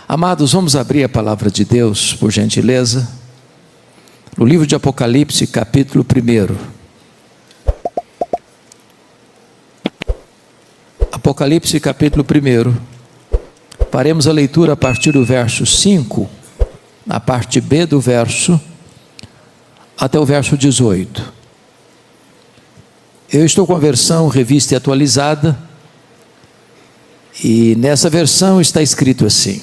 Amados, vamos abrir a palavra de Deus, por gentileza, no livro de Apocalipse, capítulo 1. Apocalipse, capítulo 1. Faremos a leitura a partir do verso 5, na parte B do verso, até o verso 18. Eu estou com a versão revista e atualizada, e nessa versão está escrito assim: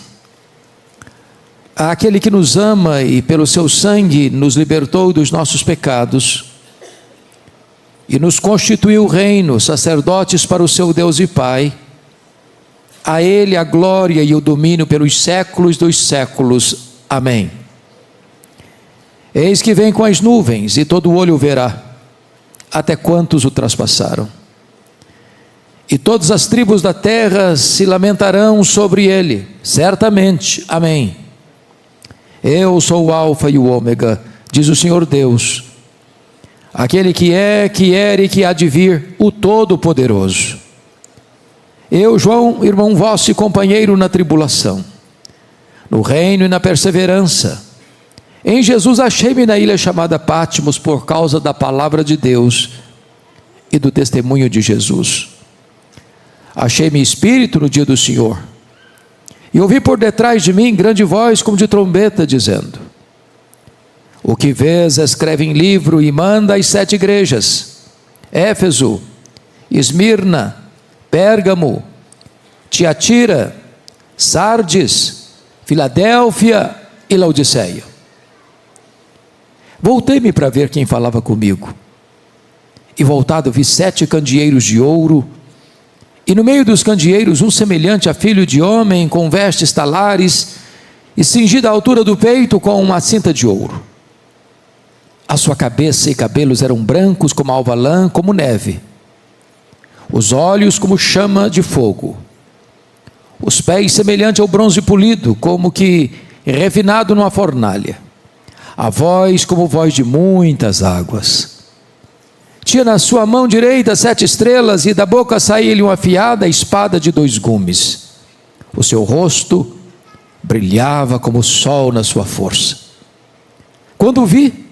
aquele que nos ama e pelo seu sangue nos libertou dos nossos pecados e nos constituiu reino, sacerdotes para o seu Deus e Pai, a Ele a glória e o domínio pelos séculos dos séculos. Amém. Eis que vem com as nuvens, e todo olho o verá, até quantos o traspassaram. E todas as tribos da terra se lamentarão sobre ele, certamente. Amém. Eu sou o Alfa e o Ômega, diz o Senhor Deus, aquele que é, que era e que há de vir, o Todo-Poderoso. Eu, João, irmão vosso e companheiro na tribulação, no reino e na perseverança, em Jesus achei-me na ilha chamada Patmos, por causa da palavra de Deus e do testemunho de Jesus. Achei-me espírito no dia do Senhor, e ouvi por detrás de mim grande voz como de trombeta, dizendo: o que vês escreve em livro e manda às 7 igrejas: Éfeso, Esmirna, Pérgamo, Tiatira, Sardes, Filadélfia e Laodiceia. Voltei-me para ver quem falava comigo, e voltado vi 7 candeeiros de ouro, e no meio dos candeeiros um semelhante a filho de homem, com vestes talares, e cingido à altura do peito com uma cinta de ouro. A sua cabeça e cabelos eram brancos como alva lã, como neve, os olhos como chama de fogo, os pés semelhante ao bronze polido, como que refinado numa fornalha, a voz como voz de muitas águas. Tinha na sua mão direita 7 estrelas, e da boca saía-lhe uma afiada espada de 2 gumes. O seu rosto brilhava como o sol na sua força. Quando o vi,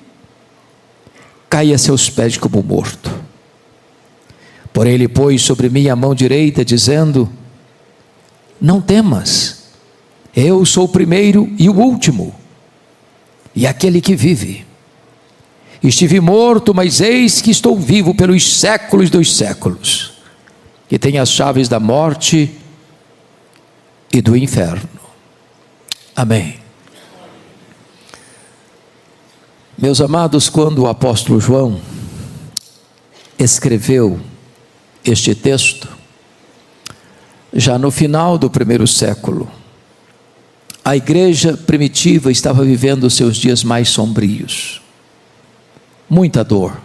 caí a seus pés como morto. Porém ele pôs sobre mim a mão direita, dizendo: não temas, eu sou o primeiro e o último, e aquele que vive. Estive morto, mas eis que estou vivo pelos séculos dos séculos, e tenho as chaves da morte e do inferno. Amém. Meus amados, quando o apóstolo João escreveu este texto, já no final do 1º século, a igreja primitiva estava vivendo os seus dias mais sombrios. Muita dor,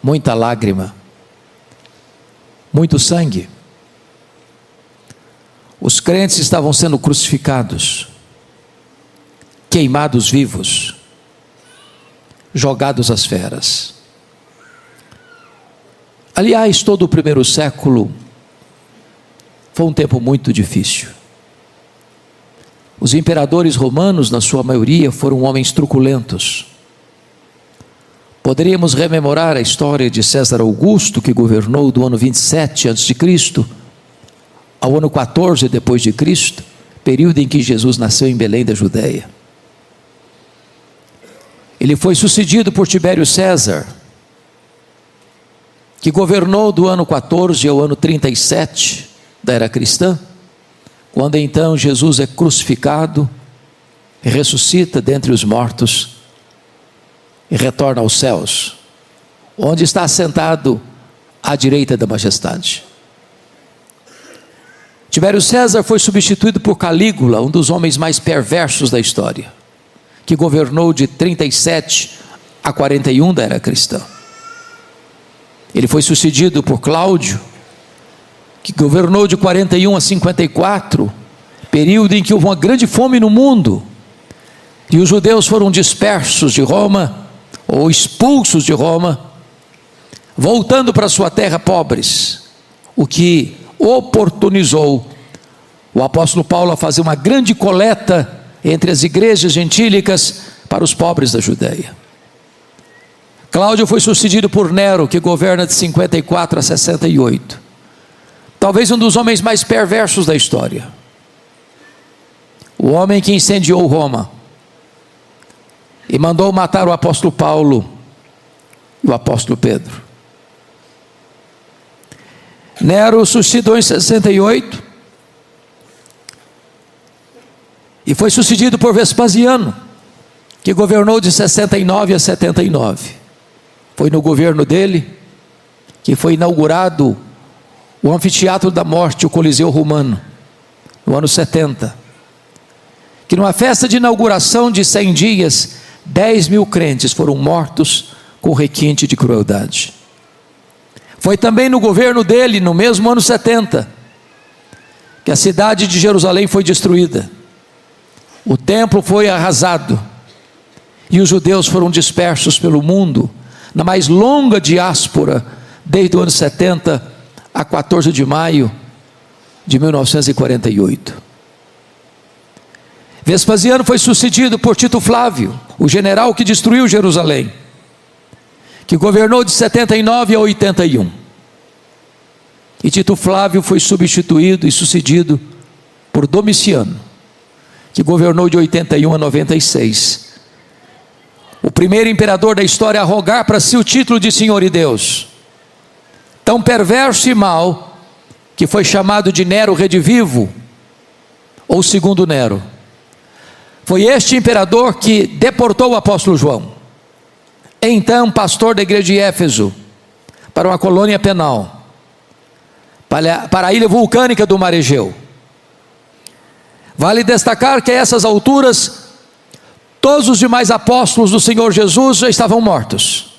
muita lágrima, muito sangue. Os crentes estavam sendo crucificados, queimados vivos, jogados às feras. Aliás, todo o 1º século foi um tempo muito difícil. Os imperadores romanos, na sua maioria, foram homens truculentos. Poderíamos rememorar a história de César Augusto, que governou do ano 27 a.C. ao ano 14 depois de Cristo, período em que Jesus nasceu em Belém da Judéia. Ele foi sucedido por Tibério César, que governou do ano 14 ao ano 37 da era cristã, quando então Jesus é crucificado, ressuscita dentre os mortos e retorna aos céus, onde está assentado à direita da majestade. Tibério César foi substituído por Calígula, um dos homens mais perversos da história, que governou de 37 a 41 da era cristã. Ele foi sucedido por Cláudio, que governou de 41 a 54, período em que houve uma grande fome no mundo, e os judeus foram dispersos de Roma, ou expulsos de Roma, voltando para sua terra pobres, o que oportunizou o apóstolo Paulo a fazer uma grande coleta entre as igrejas gentílicas para os pobres da Judéia. Cláudio foi sucedido por Nero, que governa de 54 a 68. Talvez um dos homens mais perversos da história. O homem que incendiou Roma e mandou matar o apóstolo Paulo e o apóstolo Pedro. Nero sucedeu em 68 e foi sucedido por Vespasiano, que governou de 69 a 79. Foi no governo dele que foi inaugurado o Anfiteatro da Morte, o Coliseu Romano, no ano 70. Que numa festa de inauguração de 100 dias, 10 mil crentes foram mortos com requinte de crueldade. Foi também no governo dele, no mesmo ano 70, que a cidade de Jerusalém foi destruída. O templo foi arrasado e os judeus foram dispersos pelo mundo, na mais longa diáspora, desde o ano 70 a 14 de maio de 1948. Vespasiano foi sucedido por Tito Flávio, o general que destruiu Jerusalém, que governou de 79 a 81. E Tito Flávio foi substituído e sucedido por Domiciano, que governou de 81 a 96. O primeiro imperador da história a rogar para si o título de Senhor e Deus. Tão perverso e mau, que foi chamado de Nero Redivivo, ou segundo Nero. Foi este imperador que deportou o apóstolo João, então pastor da igreja de Éfeso, para uma colônia penal, para a ilha vulcânica do Mar Egeu. Vale destacar que a essas alturas, todos os demais apóstolos do Senhor Jesus já estavam mortos,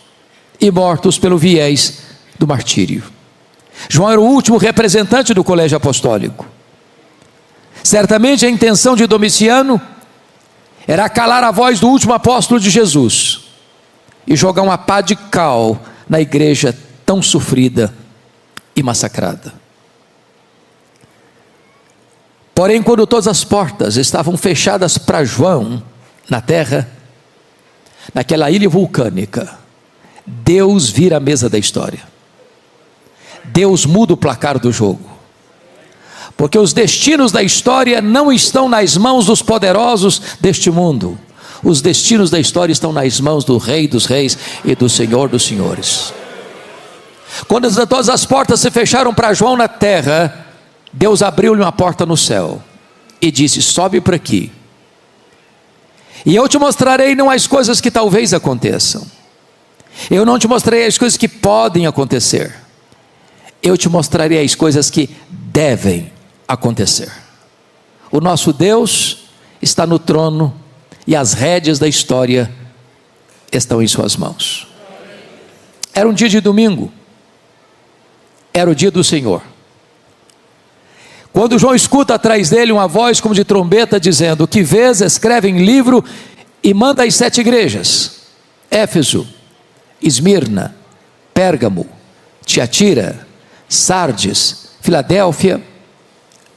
e mortos pelo viés do martírio. João era o último representante do colégio apostólico. Certamente a intenção de Domiciano era calar a voz do último apóstolo de Jesus e jogar uma pá de cal na igreja tão sofrida e massacrada. Porém, quando todas as portas estavam fechadas para João na terra, naquela ilha vulcânica, Deus vira a mesa da história. Deus muda o placar do jogo, porque os destinos da história não estão nas mãos dos poderosos deste mundo. Os destinos da história estão nas mãos do Rei dos Reis e do Senhor dos Senhores. Quando todas as portas se fecharam para João na terra, Deus abriu-lhe uma porta no céu e disse: sobe para aqui, e eu te mostrarei não as coisas que talvez aconteçam, eu não te mostrarei as coisas que podem acontecer, eu te mostrarei as coisas que devem acontecer. O nosso Deus está no trono e as rédeas da história estão em suas mãos. Era um dia de domingo, era o dia do Senhor, quando João escuta atrás dele uma voz como de trombeta dizendo: o que vês, escreve em livro e manda às 7 igrejas: Éfeso, Esmirna, Pérgamo, Tiatira, Sardes, Filadélfia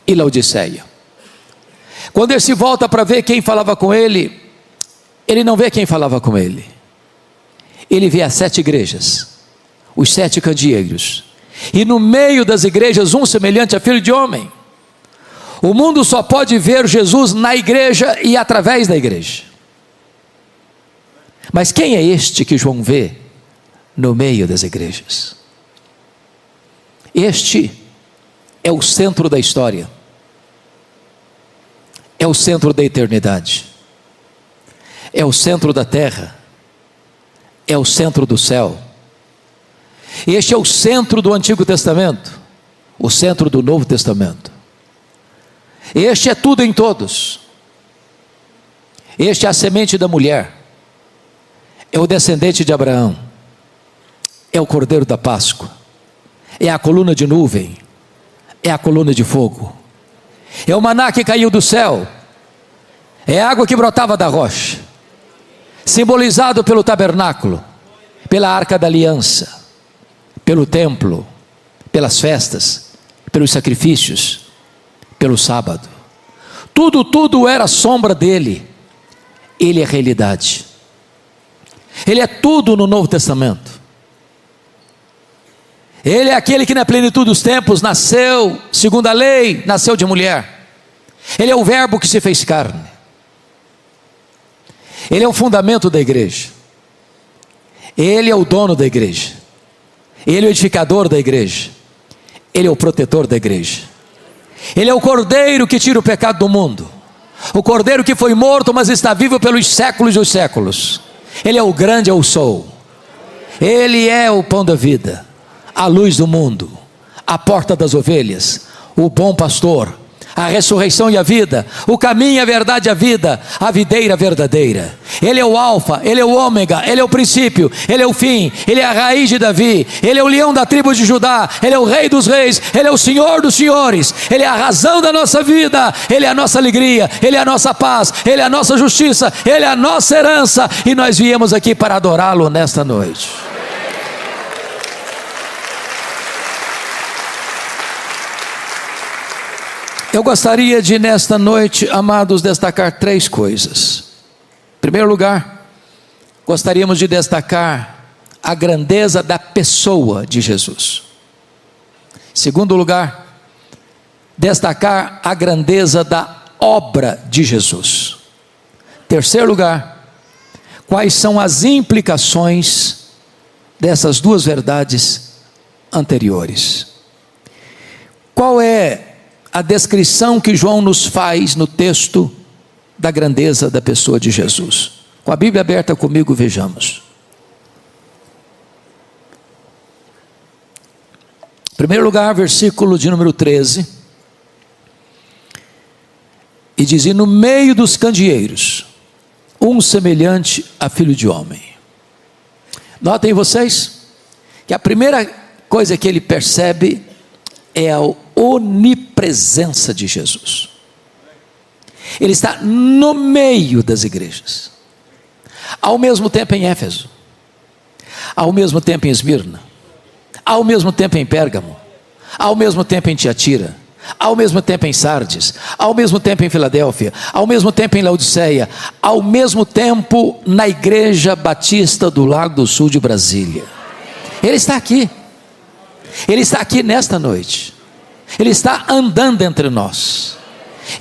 e Laodiceia. Quando ele se volta para ver quem falava com ele, ele não vê quem falava com ele, ele vê as 7 igrejas, os 7 candeeiros, e no meio das igrejas um semelhante a filho de homem. O mundo só pode ver Jesus na igreja e através da igreja. Mas quem é este que João vê no meio das igrejas? Este é o centro da história, é o centro da eternidade, é o centro da terra, é o centro do céu. Este é o centro do Antigo Testamento, o centro do Novo Testamento. Este é tudo em todos. Este é a semente da mulher, é o descendente de Abraão, é o Cordeiro da Páscoa, é a coluna de nuvem, é a coluna de fogo, é o maná que caiu do céu, é a água que brotava da rocha, simbolizado pelo tabernáculo, pela arca da aliança, pelo templo, pelas festas, pelos sacrifícios, pelo sábado. Tudo era sombra dele. Ele é realidade. Ele é tudo no Novo Testamento. Ele é aquele que na plenitude dos tempos nasceu segundo a lei, nasceu de mulher. Ele é o verbo que se fez carne. Ele é o fundamento da igreja. Ele é o dono da igreja. Ele é o edificador da igreja. Ele é o protetor da igreja. Ele é o cordeiro que tira o pecado do mundo. O cordeiro que foi morto, mas está vivo pelos séculos dos séculos. Ele é o grande eu sou. Ele é o pão da vida, a luz do mundo, a porta das ovelhas, o bom pastor, a ressurreição e a vida, o caminho, a verdade e a vida, a videira verdadeira. Ele é o alfa, ele é o ômega, ele é o princípio, ele é o fim, ele é a raiz de Davi, ele é o leão da tribo de Judá, ele é o rei dos reis, ele é o senhor dos senhores, ele é a razão da nossa vida, ele é a nossa alegria, ele é a nossa paz, ele é a nossa justiça, ele é a nossa herança, e nós viemos aqui para adorá-lo nesta noite. Eu gostaria de, nesta noite, amados, destacar 3 coisas. Em primeiro lugar, gostaríamos de destacar a grandeza da pessoa de Jesus. Em segundo lugar, destacar a grandeza da obra de Jesus. Em terceiro lugar, quais são as implicações dessas 2 verdades anteriores. Qual é a descrição que João nos faz no texto da grandeza da pessoa de Jesus? Com a Bíblia aberta comigo, vejamos. Em primeiro lugar, versículo de número 13. E diz: e no meio dos candeeiros, um semelhante a filho de homem. Notem vocês, que a primeira coisa que ele percebe é a onipresença de Jesus. Ele está no meio das igrejas, ao mesmo tempo em Éfeso, ao mesmo tempo em Esmirna, ao mesmo tempo em Pérgamo, ao mesmo tempo em Tiatira, ao mesmo tempo em Sardes, ao mesmo tempo em Filadélfia, ao mesmo tempo em Laodiceia, ao mesmo tempo na Igreja Batista do Lago do Sul de Brasília. Ele está aqui. Ele está aqui nesta noite. Ele está andando entre nós.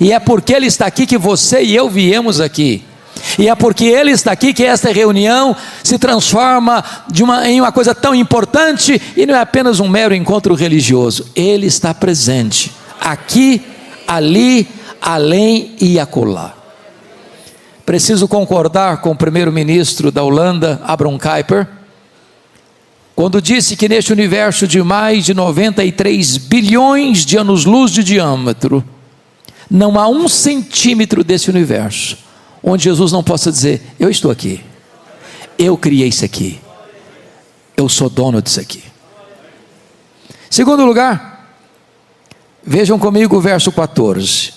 E é porque Ele está aqui que você e eu viemos aqui. E é porque Ele está aqui que esta reunião se transforma em uma coisa tão importante. E não é apenas um mero encontro religioso. Ele está presente aqui, ali, além e acolá. Preciso concordar com o primeiro-ministro da Holanda, Abraham Kuyper, quando disse que neste universo de mais de 93 bilhões de anos-luz de diâmetro, não há 1 centímetro desse universo onde Jesus não possa dizer: eu estou aqui, eu criei isso aqui, eu sou dono disso aqui. Segundo lugar, vejam comigo o verso 14.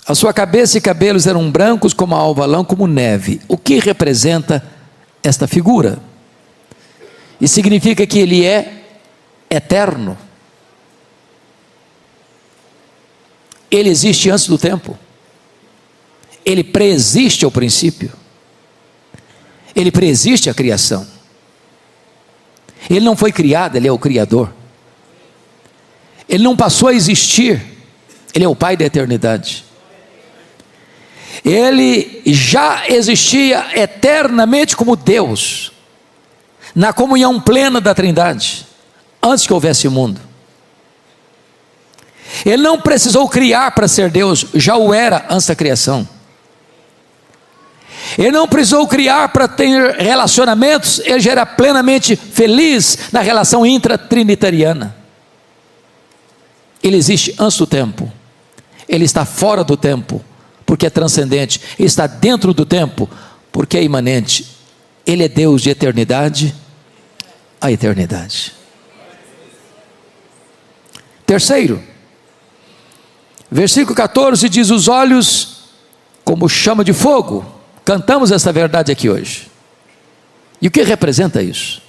A sua cabeça e cabelos eram brancos como a alva lã, como neve. O que representa esta figura? E significa que Ele é eterno. Ele existe antes do tempo. Ele preexiste ao princípio. Ele preexiste à criação. Ele não foi criado, Ele é o Criador. Ele não passou a existir, Ele é o Pai da eternidade. Ele já existia eternamente como Deus, na comunhão plena da Trindade, antes que houvesse o mundo. Ele não precisou criar para ser Deus, já o era antes da criação. Ele não precisou criar para ter relacionamentos, ele já era plenamente feliz na relação intratrinitariana. Ele existe antes do tempo, ele está fora do tempo, porque é transcendente, ele está dentro do tempo, porque é imanente. Ele é Deus de eternidade a eternidade. Terceiro, versículo 14 diz: os olhos como chama de fogo. Cantamos essa verdade aqui hoje. E o que representa isso?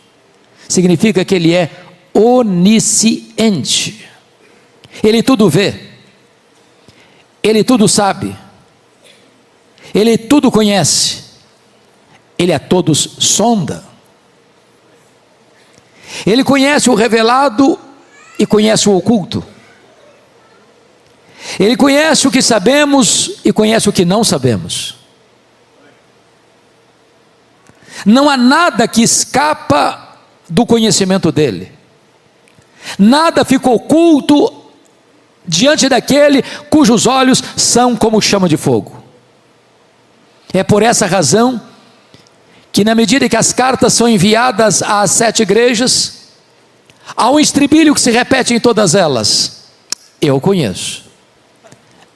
Significa que Ele é onisciente. Ele tudo vê, Ele tudo sabe, Ele tudo conhece, Ele a todos sonda. Ele conhece o revelado e conhece o oculto. Ele conhece o que sabemos e conhece o que não sabemos. Não há nada que escapa do conhecimento dele. Nada fica oculto diante daquele cujos olhos são como chama de fogo. É por essa razão que, na medida que as cartas são enviadas às 7 igrejas, há um estribilho que se repete em todas elas: eu conheço,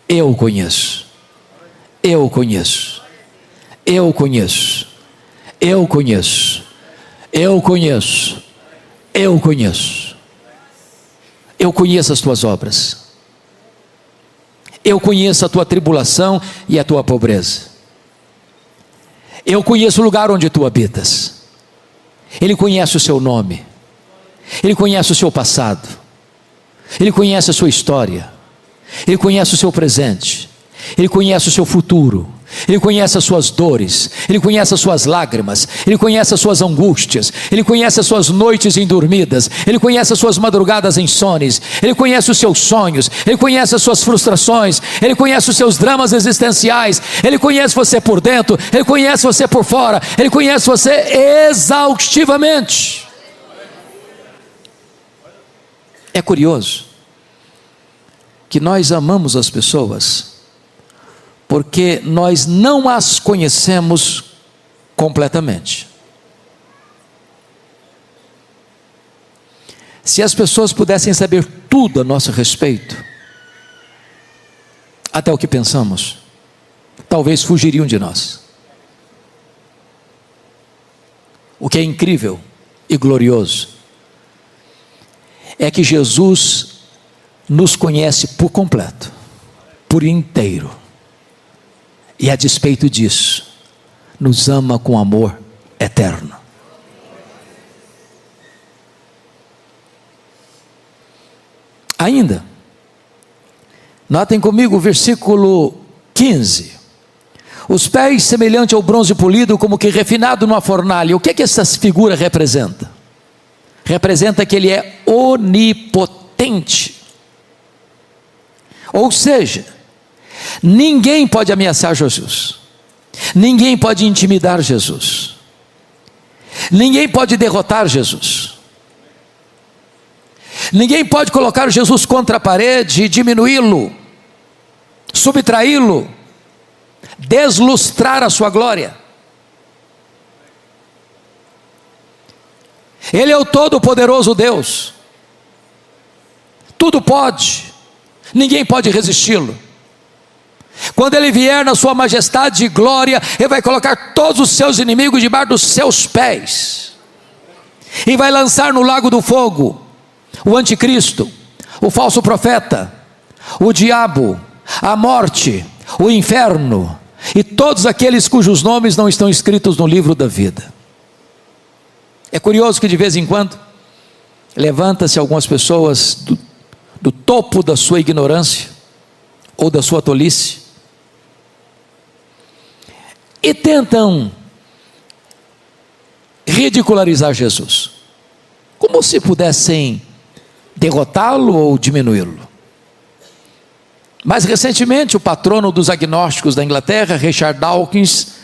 eu conheço, eu conheço, eu conheço, eu conheço, eu conheço, eu conheço, eu conheço as tuas obras, eu conheço a tua tribulação e a tua pobreza, eu conheço o lugar onde tu habitas. Ele conhece o seu nome, Ele conhece o seu passado, Ele conhece a sua história, Ele conhece o seu presente, Ele conhece o seu futuro, Ele conhece as suas dores, Ele conhece as suas lágrimas, Ele conhece as suas angústias, Ele conhece as suas noites indormidas, Ele conhece as suas madrugadas insones, Ele conhece os seus sonhos, Ele conhece as suas frustrações, Ele conhece os seus dramas existenciais, Ele conhece você por dentro, Ele conhece você por fora, Ele conhece você exaustivamente. É curioso que nós amamos as pessoas porque nós não as conhecemos completamente. Se as pessoas pudessem saber tudo a nosso respeito, até o que pensamos, talvez fugiriam de nós. O que é incrível e glorioso é que Jesus nos conhece por completo, por inteiro. E a despeito disso, nos ama com amor eterno. Ainda, notem comigo o versículo 15. Os pés semelhante ao bronze polido, como que refinado numa fornalha. O que é que essa figura representa? Representa que ele é onipotente. Ou seja, ninguém pode ameaçar Jesus, ninguém pode intimidar Jesus, ninguém pode derrotar Jesus, ninguém pode colocar Jesus contra a parede, diminuí-lo, subtraí-lo, deslustrar a sua glória. Ele é o todo-poderoso Deus, tudo pode, ninguém pode resisti-lo. Quando ele vier na sua majestade e glória, ele vai colocar todos os seus inimigos debaixo dos seus pés, e vai lançar no lago do fogo o anticristo, o falso profeta, o diabo, a morte, o inferno, e todos aqueles cujos nomes não estão escritos no livro da vida. É curioso que de vez em quando levanta-se algumas pessoas do topo da sua ignorância ou da sua tolice e tentam ridicularizar Jesus, como se pudessem derrotá-lo ou diminuí-lo. Mais recentemente, o patrono dos agnósticos da Inglaterra, Richard Dawkins,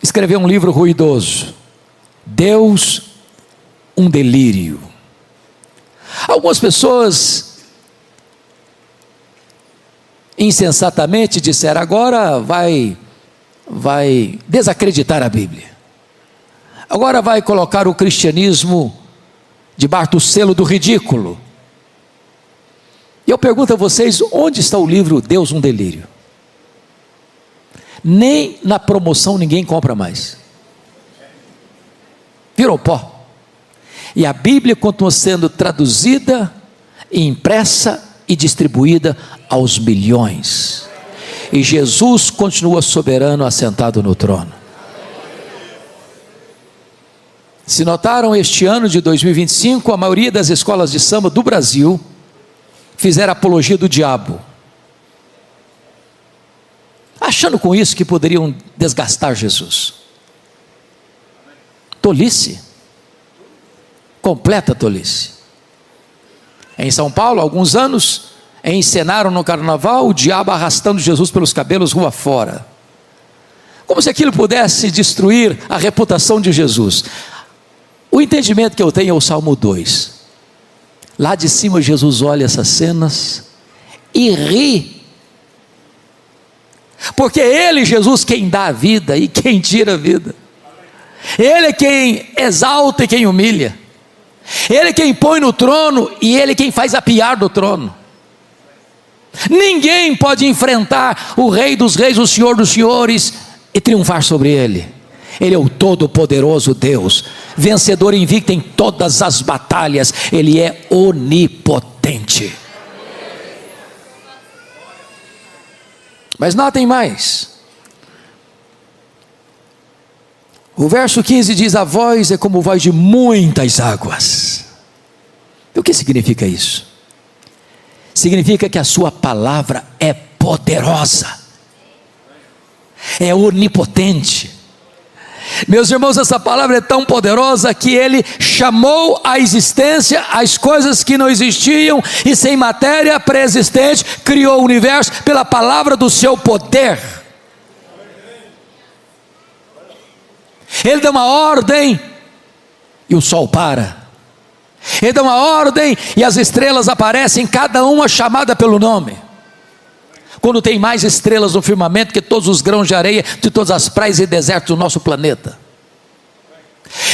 escreveu um livro ruidoso: Deus, um delírio. Algumas pessoas insensatamente disseram: agora vai desacreditar a Bíblia, agora vai colocar o cristianismo debaixo do selo do ridículo. E eu pergunto a vocês, onde está o livro Deus, um delírio? Nem na promoção ninguém compra mais, virou pó. E a Bíblia continua sendo traduzida, impressa e distribuída aos milhões, e Jesus continua soberano, assentado no trono. Se notaram, este ano de 2025, a maioria das escolas de samba do Brasil fizeram apologia do diabo. achando com isso que poderiam desgastar Jesus. Tolice, completa tolice. Em São Paulo, há alguns anos, encenaram no carnaval o diabo arrastando Jesus pelos cabelos rua fora, como se aquilo pudesse destruir a reputação de Jesus. O entendimento que eu tenho é o Salmo 2. Lá de cima Jesus olha essas cenas e ri, porque é Ele, Jesus, quem dá a vida e quem tira a vida. Ele é quem exalta e quem humilha. Ele é quem põe no trono e Ele é quem faz apiar do trono. Ninguém pode enfrentar o Rei dos Reis, o Senhor dos Senhores e triunfar sobre Ele. Ele é o todo-poderoso Deus, vencedor invicto em todas as batalhas. Ele é onipotente. Mas notem mais, o verso 15 diz: a voz é como voz de muitas águas. E o que significa isso? Significa que a sua palavra é poderosa, é onipotente. Meus irmãos, essa palavra é tão poderosa que Ele chamou à existência as coisas que não existiam, e sem matéria pré-existente criou o universo pela palavra do seu poder. Ele dá uma ordem e o sol para. Ele dá uma ordem e as estrelas aparecem, cada uma chamada pelo nome. Quando tem mais estrelas no firmamento que todos os grãos de areia de todas as praias e desertos do nosso planeta.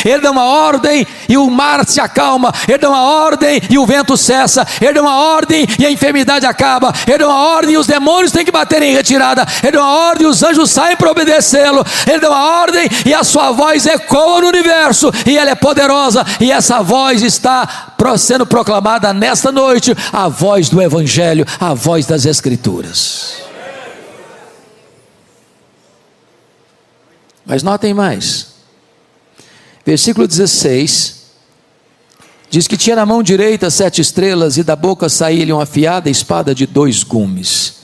Ele dá uma ordem e o mar se acalma. Ele dá uma ordem e o vento cessa. Ele dá uma ordem e a enfermidade acaba. Ele dá uma ordem e os demônios têm que bater em retirada. Ele dá uma ordem e os anjos saem para obedecê-lo. Ele dá uma ordem e a sua voz ecoa no universo, e ela é poderosa, e essa voz está sendo proclamada nesta noite, a voz do Evangelho, a voz das Escrituras. Mas notem mais, versículo 16, diz que tinha na mão direita 7 estrelas, e da boca saía-lhe uma afiada espada de 2 gumes.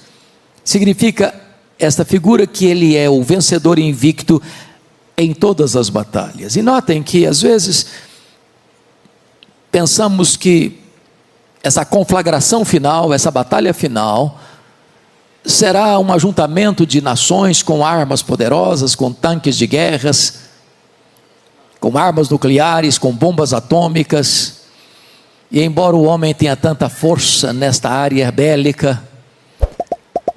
Significa esta figura que ele é o vencedor invicto em todas as batalhas. E notem que às vezes pensamos que essa conflagração final, essa batalha final, será um ajuntamento de nações com armas poderosas, com tanques de guerras, com armas nucleares, com bombas atômicas. E embora o homem tenha tanta força nesta área bélica,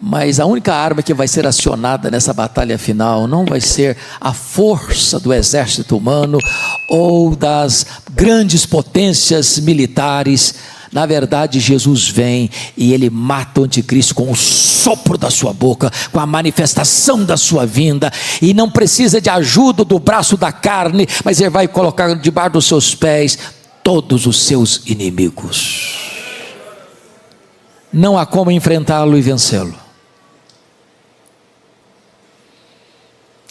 mas a única arma que vai ser acionada nessa batalha final não vai ser a força do exército humano ou das grandes potências militares. Na verdade, Jesus vem e Ele mata o anticristo com o sopro da sua boca, com a manifestação da sua vinda, e não precisa de ajuda do braço da carne, mas Ele vai colocar debaixo dos seus pés todos os seus inimigos. Não há como enfrentá-lo e vencê-lo.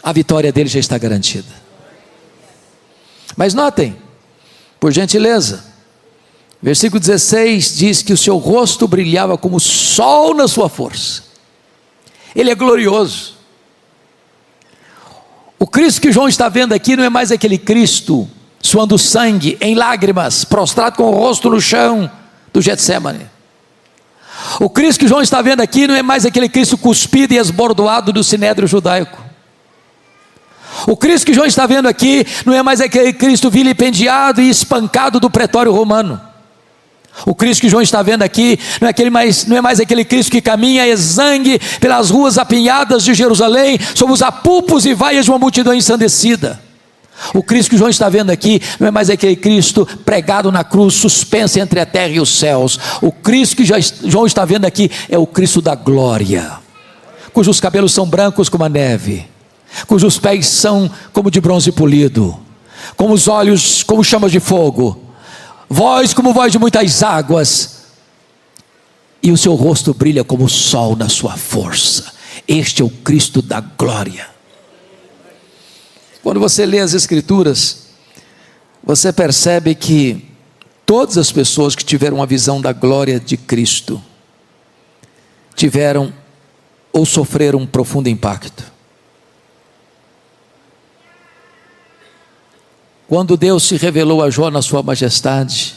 A vitória dele já está garantida. Mas notem, por gentileza, versículo 16 diz que o seu rosto brilhava como o sol na sua força. Ele é glorioso. O Cristo que João está vendo aqui não é mais aquele Cristo suando sangue, em lágrimas, prostrado com o rosto no chão do Getsemane. O Cristo que João está vendo aqui não é mais aquele Cristo cuspido e esbordoado do sinédrio judaico. O Cristo que João está vendo aqui não é mais aquele Cristo vilipendiado e espancado do pretório romano. O Cristo que João está vendo aqui não é mais aquele Cristo que caminha exangue pelas ruas apinhadas de Jerusalém, sob os apupos e vaias de uma multidão ensandecida. O Cristo que João está vendo aqui não é mais aquele Cristo pregado na cruz, suspenso entre a terra e os céus. O Cristo que João está vendo aqui é o Cristo da glória, cujos cabelos são brancos como a neve, cujos pés são como de bronze polido, como os olhos como chamas de fogo, voz como voz de muitas águas, e o seu rosto brilha como o sol na sua força. Este é o Cristo da glória. Quando você lê as Escrituras, você percebe que todas as pessoas que tiveram uma visão da glória de Cristo tiveram ou sofreram um profundo impacto? Quando Deus se revelou a Jó na sua majestade,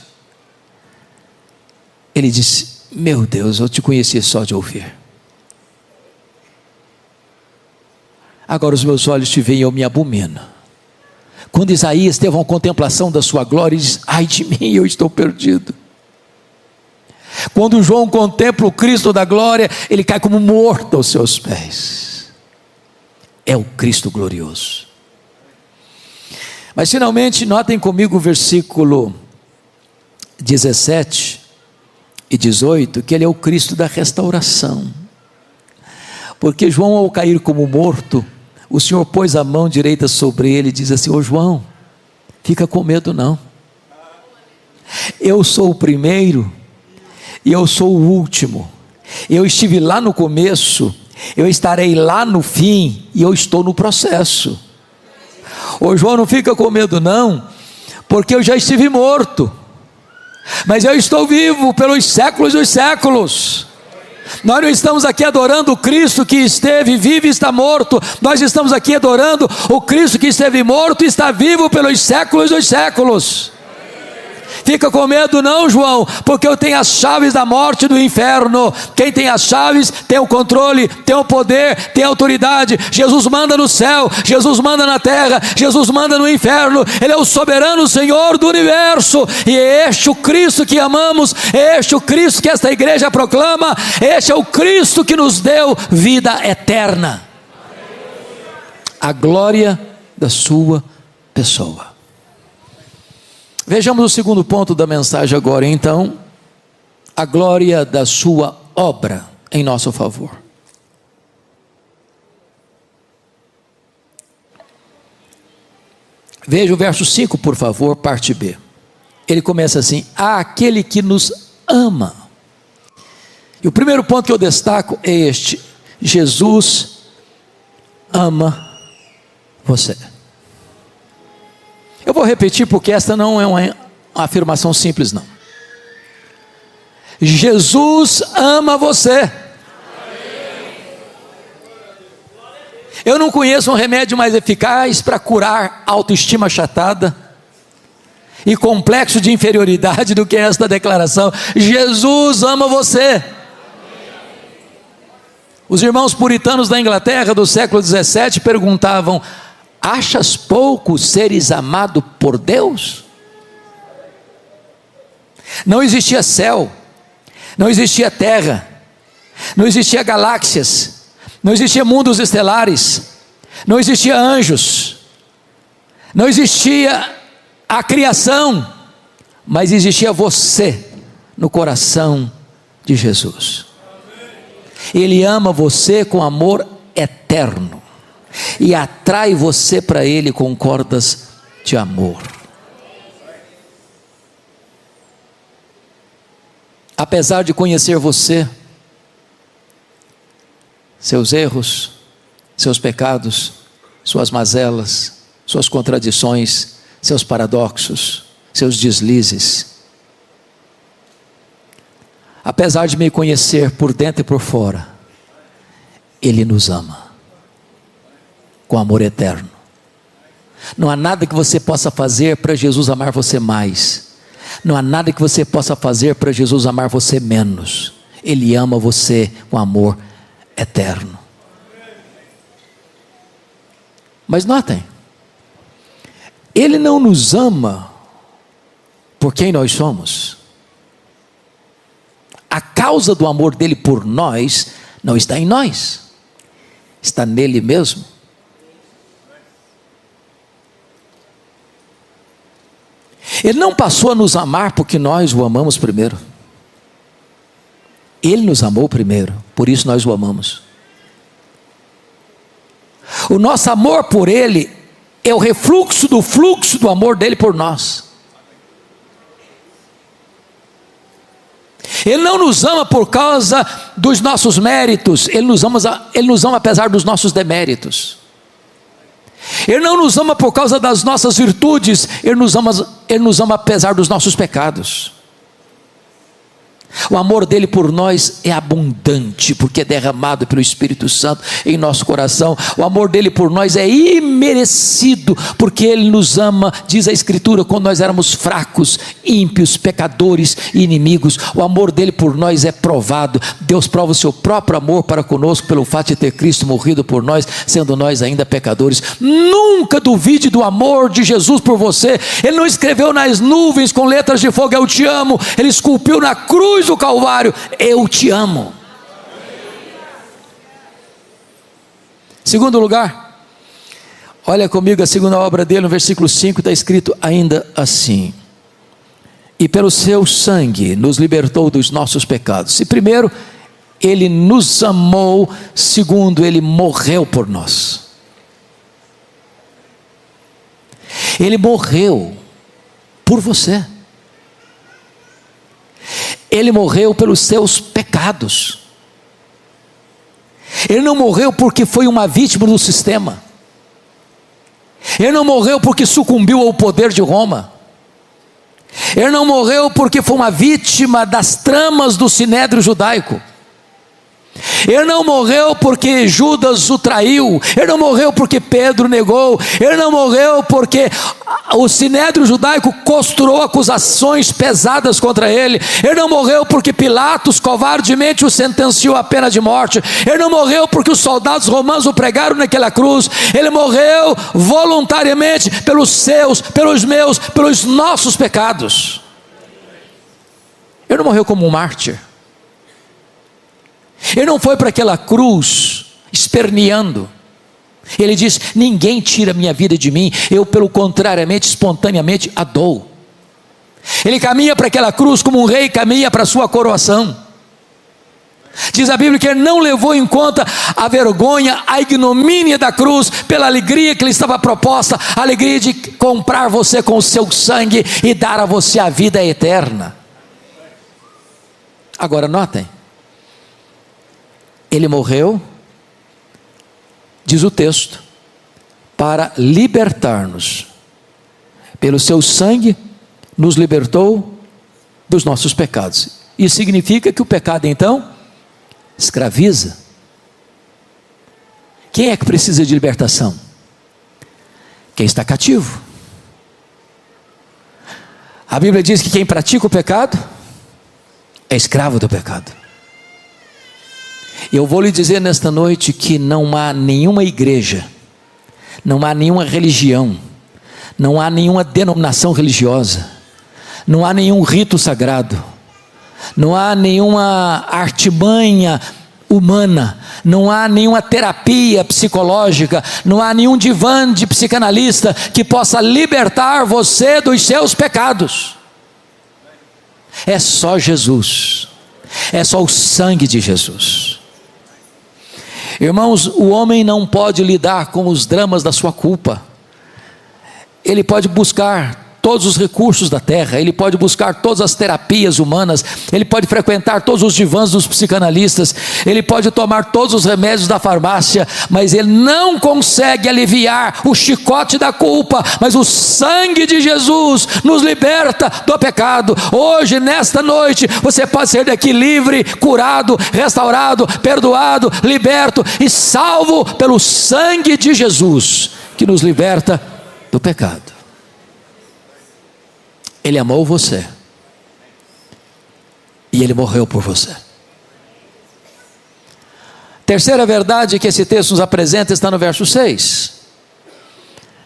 ele disse: meu Deus, eu te conheci só de ouvir, agora os meus olhos te veem e eu me abomino. Quando Isaías teve uma contemplação da sua glória, ele diz: ai de mim, eu estou perdido. Quando João contempla o Cristo da glória, ele cai como morto aos seus pés. É o Cristo glorioso. Mas finalmente, notem comigo o versículo 17 e 18, que ele é o Cristo da restauração. Porque João, ao cair como morto, o Senhor pôs a mão direita sobre ele e diz assim: ô João, fica com medo não, eu sou o primeiro e eu sou o último, eu estive lá no começo, eu estarei lá no fim e eu estou no processo. Ô João, não fica com medo não, porque eu já estive morto, mas eu estou vivo pelos séculos dos séculos. Nós não estamos aqui adorando o Cristo que esteve vivo e está morto, nós estamos aqui adorando o Cristo que esteve morto e está vivo pelos séculos dos séculos. Fica com medo não, João, porque eu tenho as chaves da morte e do inferno. Quem tem as chaves tem o controle, tem o poder, tem a autoridade. Jesus manda no céu, Jesus manda na terra, Jesus manda no inferno. Ele é o soberano Senhor do universo, e é este o Cristo que amamos, é este o Cristo que esta igreja proclama, este é o Cristo que nos deu vida eterna, a glória da sua pessoa. Vejamos o segundo ponto da mensagem agora, então: a glória da sua obra em nosso favor. Veja o verso 5, por favor, parte B. Ele começa assim: aquele que nos ama. E o primeiro ponto que eu destaco é este: Jesus ama você. Eu vou repetir porque esta não é uma afirmação simples não. Jesus ama você. Eu não conheço um remédio mais eficaz para curar autoestima achatada e complexo de inferioridade do que esta declaração: Jesus ama você. Os irmãos puritanos da Inglaterra do século 17 perguntavam: achas pouco seres amado por Deus? Não existia céu, não existia terra, não existia galáxias, não existia mundos estelares, não existia anjos, não existia a criação, mas existia você no coração de Jesus. Ele ama você com amor eterno e atrai você para Ele com cordas de amor. Apesar de conhecer você, seus erros, seus pecados, suas mazelas, suas contradições, seus paradoxos, seus deslizes, apesar de me conhecer por dentro e por fora, Ele nos ama com amor eterno. Não há nada que você possa fazer para Jesus amar você mais. Não há nada que você possa fazer para Jesus amar você menos. Ele ama você com amor eterno. Mas notem, Ele não nos ama por quem nós somos. A causa do amor dele por nós não está em nós, está nele mesmo. Ele não passou a nos amar porque nós o amamos primeiro. Ele nos amou primeiro, por isso nós o amamos. O nosso amor por Ele é o refluxo do fluxo do amor dele por nós. Ele não nos ama por causa dos nossos méritos, Ele nos ama apesar dos nossos deméritos. Ele não nos ama por causa das nossas virtudes, Ele nos ama apesar dos nossos pecados. O amor dele por nós é abundante, porque é derramado pelo Espírito Santo em nosso coração. O amor dele por nós é imerecido, porque ele nos ama, diz a Escritura, quando nós éramos fracos, ímpios, pecadores e inimigos. O amor dele por nós é provado. Deus prova o seu próprio amor para conosco pelo fato de ter Cristo morrido por nós, sendo nós ainda pecadores. Nunca duvide do amor de Jesus por você. Ele não escreveu nas nuvens com letras de fogo, eu te amo. Ele esculpiu na cruz do Calvário, eu te amo. Segundo lugar, olha comigo a segunda obra dele, no versículo 5 está escrito ainda assim: e pelo seu sangue nos libertou dos nossos pecados. E primeiro, ele nos amou. Segundo, ele morreu por nós. Ele morreu por você. Ele morreu pelos seus pecados. Ele não morreu porque foi uma vítima do sistema. Ele não morreu porque sucumbiu ao poder de Roma. Ele não morreu porque foi uma vítima das tramas do sinédrio judaico. Ele não morreu porque Judas o traiu. Ele não morreu porque Pedro negou. Ele não morreu porque o sinédrio judaico costurou acusações pesadas contra ele. Ele não morreu porque Pilatos covardemente o sentenciou à pena de morte. Ele não morreu porque os soldados romanos o pregaram naquela cruz. Ele morreu voluntariamente pelos seus, pelos meus, pelos nossos pecados. Ele não morreu como um mártir. Ele não foi para aquela cruz esperneando. Ele diz: ninguém tira minha vida de mim, eu pelo contrariamente, espontaneamente a dou. Ele caminha para aquela cruz como um rei caminha para a sua coroação. Diz a Bíblia que ele não levou em conta a vergonha, a ignomínia da cruz, pela alegria que lhe estava proposta, a alegria de comprar você com o seu sangue e dar a você a vida eterna. Agora notem, ele morreu, diz o texto, para libertar-nos. Pelo seu sangue, nos libertou dos nossos pecados. Isso significa que o pecado, então, escraviza. Quem é que precisa de libertação? Quem está cativo. A Bíblia diz que quem pratica o pecado é escravo do pecado. Eu vou lhe dizer nesta noite que não há nenhuma igreja, não há nenhuma religião, não há nenhuma denominação religiosa, não há nenhum rito sagrado, não há nenhuma artimanha humana, não há nenhuma terapia psicológica, não há nenhum divã de psicanalista que possa libertar você dos seus pecados. É só Jesus, é só o sangue de Jesus. Irmãos, o homem não pode lidar com os dramas da sua culpa. Ele pode buscar todos os recursos da terra, ele pode buscar todas as terapias humanas, ele pode frequentar todos os divãs dos psicanalistas, ele pode tomar todos os remédios da farmácia, mas ele não consegue aliviar o chicote da culpa. Mas o sangue de Jesus nos liberta do pecado. Hoje, nesta noite, você pode sair daqui livre, curado, restaurado, perdoado, liberto e salvo pelo sangue de Jesus, que nos liberta do pecado. Ele amou você, e Ele morreu por você. Terceira verdade que esse texto nos apresenta está no verso 6.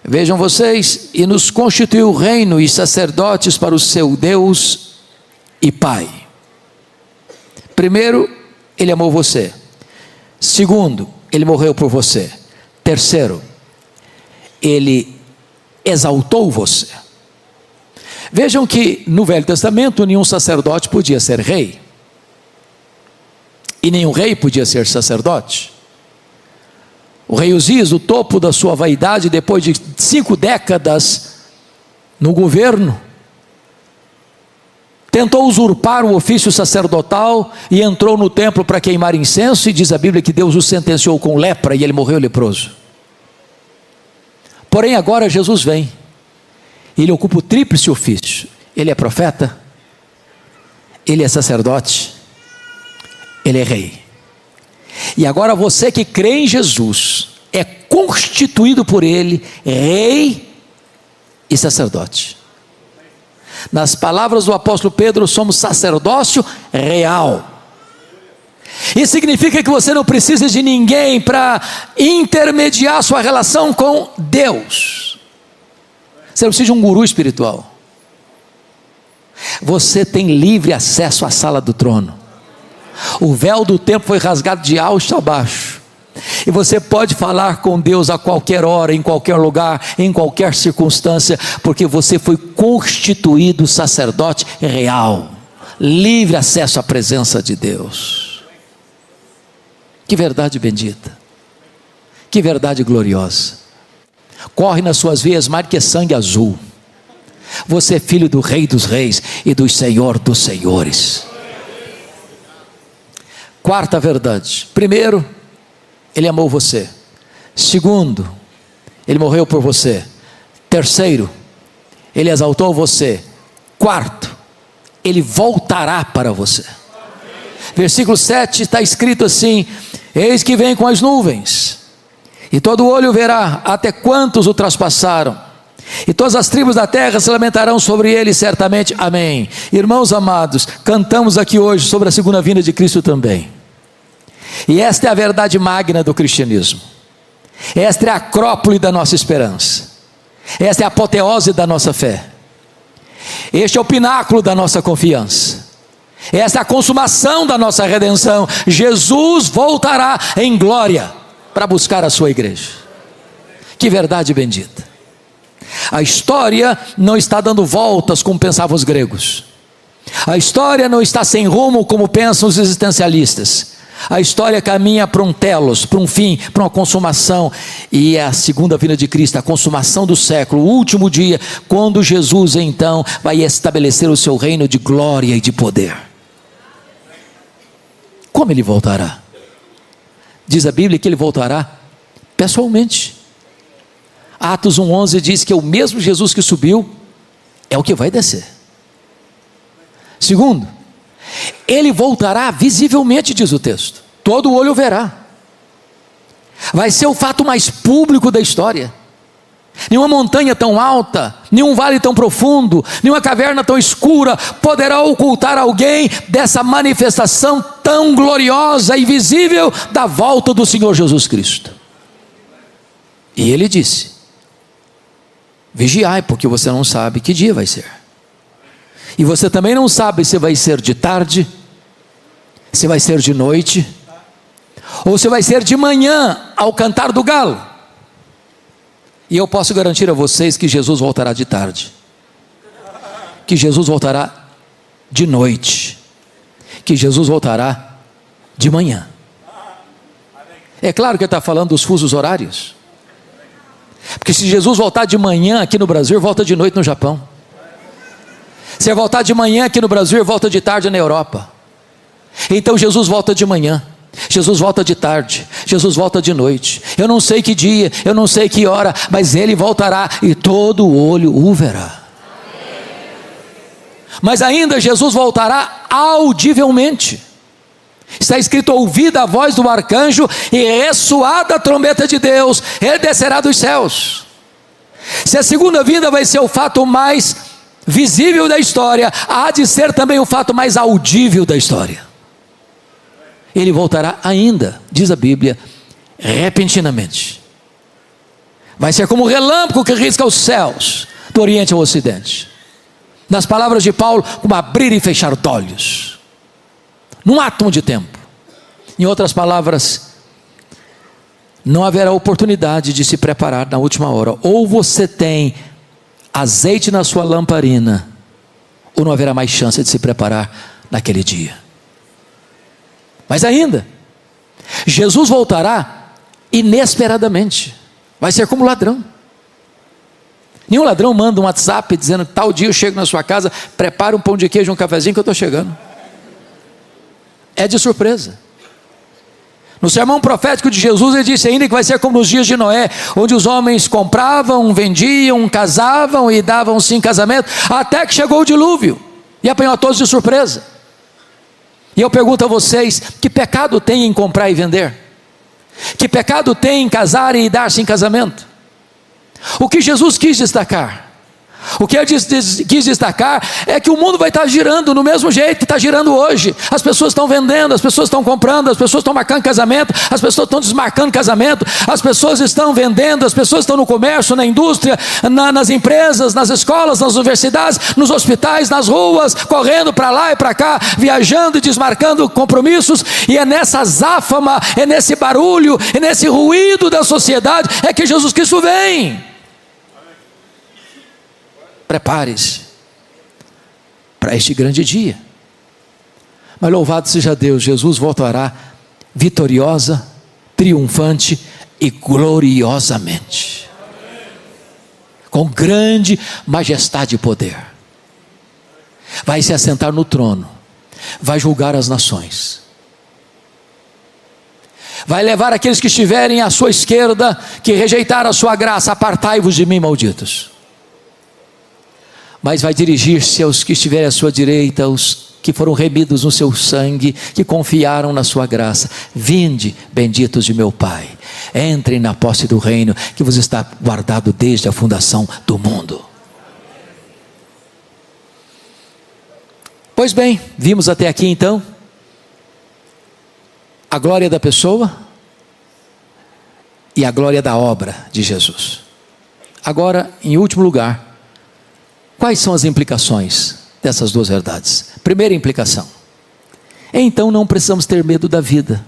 Vejam vocês: e nos constituiu reino e sacerdotes para o seu Deus e Pai. Primeiro, Ele amou você. Segundo, Ele morreu por você. Terceiro, Ele exaltou você. Vejam que no Velho Testamento nenhum sacerdote podia ser rei, e nenhum rei podia ser sacerdote. O rei Uzias, o topo da sua vaidade, depois de 5 décadas no governo, tentou usurpar o ofício sacerdotal e entrou no templo para queimar incenso, e diz a Bíblia que Deus o sentenciou com lepra e ele morreu leproso. Porém agora Jesus vem, ele ocupa o tríplice ofício. Ele é profeta, Ele é sacerdote, Ele é rei. E agora você que crê em Jesus, é constituído por Ele, rei e sacerdote. Nas palavras do apóstolo Pedro, somos sacerdócio real. Isso significa que você não precisa de ninguém para intermediar sua relação com Deus. Você não precisa de um guru espiritual. Você tem livre acesso à sala do trono. O véu do templo foi rasgado de alto a baixo. E você pode falar com Deus a qualquer hora, em qualquer lugar, em qualquer circunstância, porque você foi constituído sacerdote real. Livre acesso à presença de Deus. Que verdade bendita. Que verdade gloriosa. Corre nas suas veias mais que sangue azul. Você é filho do Rei dos Reis e do Senhor dos Senhores. Quarta verdade. Primeiro, Ele amou você. Segundo, Ele morreu por você. Terceiro, Ele exaltou você. Quarto, Ele voltará para você. Versículo 7 está escrito assim: eis que vem com as nuvens, e todo olho verá até quantos o traspassaram, e todas as tribos da terra se lamentarão sobre ele certamente. Amém. Irmãos amados, cantamos aqui hoje sobre a segunda vinda de Cristo também. E esta é a verdade magna do cristianismo. Esta é a acrópole da nossa esperança. Esta é a apoteose da nossa fé. Este é o pináculo da nossa confiança. Esta é a consumação da nossa redenção. Jesus voltará em glória para buscar a sua igreja. Que verdade bendita. A história não está dando voltas como pensavam os gregos. A história não está sem rumo como pensam os existencialistas. A história caminha para um telos, para um fim, para uma consumação. E é a segunda vinda de Cristo, a consumação do século, o último dia, quando Jesus então vai estabelecer o seu reino de glória e de poder. Como Ele voltará? Diz a Bíblia que Ele voltará pessoalmente. Atos 1:11 diz que é o mesmo Jesus que subiu, é o que vai descer. Segundo, Ele voltará visivelmente, diz o texto. Todo olho verá. Vai ser o fato mais público da história. Nenhuma montanha tão alta, nenhum vale tão profundo, nenhuma caverna tão escura poderá ocultar alguém dessa manifestação tão gloriosa e visível da volta do Senhor Jesus Cristo. E Ele disse: vigiai, porque você não sabe que dia vai ser. E você também não sabe se vai ser de tarde, se vai ser de noite, ou se vai ser de manhã ao cantar do galo. E eu posso garantir a vocês que Jesus voltará de tarde, que Jesus voltará de noite, que Jesus voltará de manhã. É claro que ele está falando dos fusos horários, porque se Jesus voltar de manhã aqui no Brasil, volta de noite no Japão. Se ele voltar de manhã aqui no Brasil, volta de tarde na Europa. Então Jesus volta de manhã, Jesus volta de tarde, Jesus volta de noite. Eu não sei que dia, eu não sei que hora, mas Ele voltará e todo olho o verá. Mas ainda Jesus voltará audivelmente. Está escrito: ouvida a voz do arcanjo e ressoada a trombeta de Deus, Ele descerá dos céus. Se a segunda vinda vai ser o fato mais visível da história, há de ser também o fato mais audível da história. Ele voltará ainda, diz a Bíblia, repentinamente. Vai ser como um relâmpago que risca os céus, do oriente ao ocidente. Nas palavras de Paulo, como abrir e fechar de olhos, num átomo de tempo. Em outras palavras, não haverá oportunidade de se preparar na última hora. Ou você tem azeite na sua lamparina, ou não haverá mais chance de se preparar naquele dia. Mas ainda, Jesus voltará inesperadamente. Vai ser como ladrão. Nenhum ladrão manda um WhatsApp dizendo: tal dia eu chego na sua casa, prepara um pão de queijo e um cafezinho que eu estou chegando. É de surpresa. No sermão profético de Jesus, ele disse ainda que vai ser como nos dias de Noé, onde os homens compravam, vendiam, casavam e davam-se em casamento, até que chegou o dilúvio e apanhou a todos de surpresa. E eu pergunto a vocês: que pecado tem em comprar e vender? Que pecado tem em casar e dar-se em casamento? O que Jesus quis destacar? O que ele quis destacar é que o mundo vai estar girando no mesmo jeito que está girando hoje. As pessoas estão vendendo, as pessoas estão comprando, as pessoas estão marcando casamento, as pessoas estão desmarcando casamento, as pessoas estão vendendo, as pessoas estão no comércio, na indústria, nas empresas, nas escolas, nas universidades, nos hospitais, nas ruas, correndo para lá e para cá, viajando e desmarcando compromissos. E é nessa azáfama, é nesse barulho, é nesse ruído da sociedade é que Jesus Cristo vem. Prepare-se para este grande dia. Mas louvado seja Deus, Jesus voltará vitoriosa, triunfante e gloriosamente, com grande majestade e poder. Vai se assentar no trono, vai julgar as nações, vai levar aqueles que estiverem à sua esquerda, que rejeitaram a sua graça: apartai-vos de mim, malditos. Mas vai dirigir-se aos que estiverem à sua direita, aos que foram remidos no seu sangue, que confiaram na sua graça. Vinde, benditos de meu Pai, entrem na posse do reino que vos está guardado desde a fundação do mundo. Pois bem, vimos até aqui então a glória da pessoa e a glória da obra de Jesus. Agora, em último lugar, quais são as implicações dessas duas verdades? Primeira implicação: então não precisamos ter medo da vida,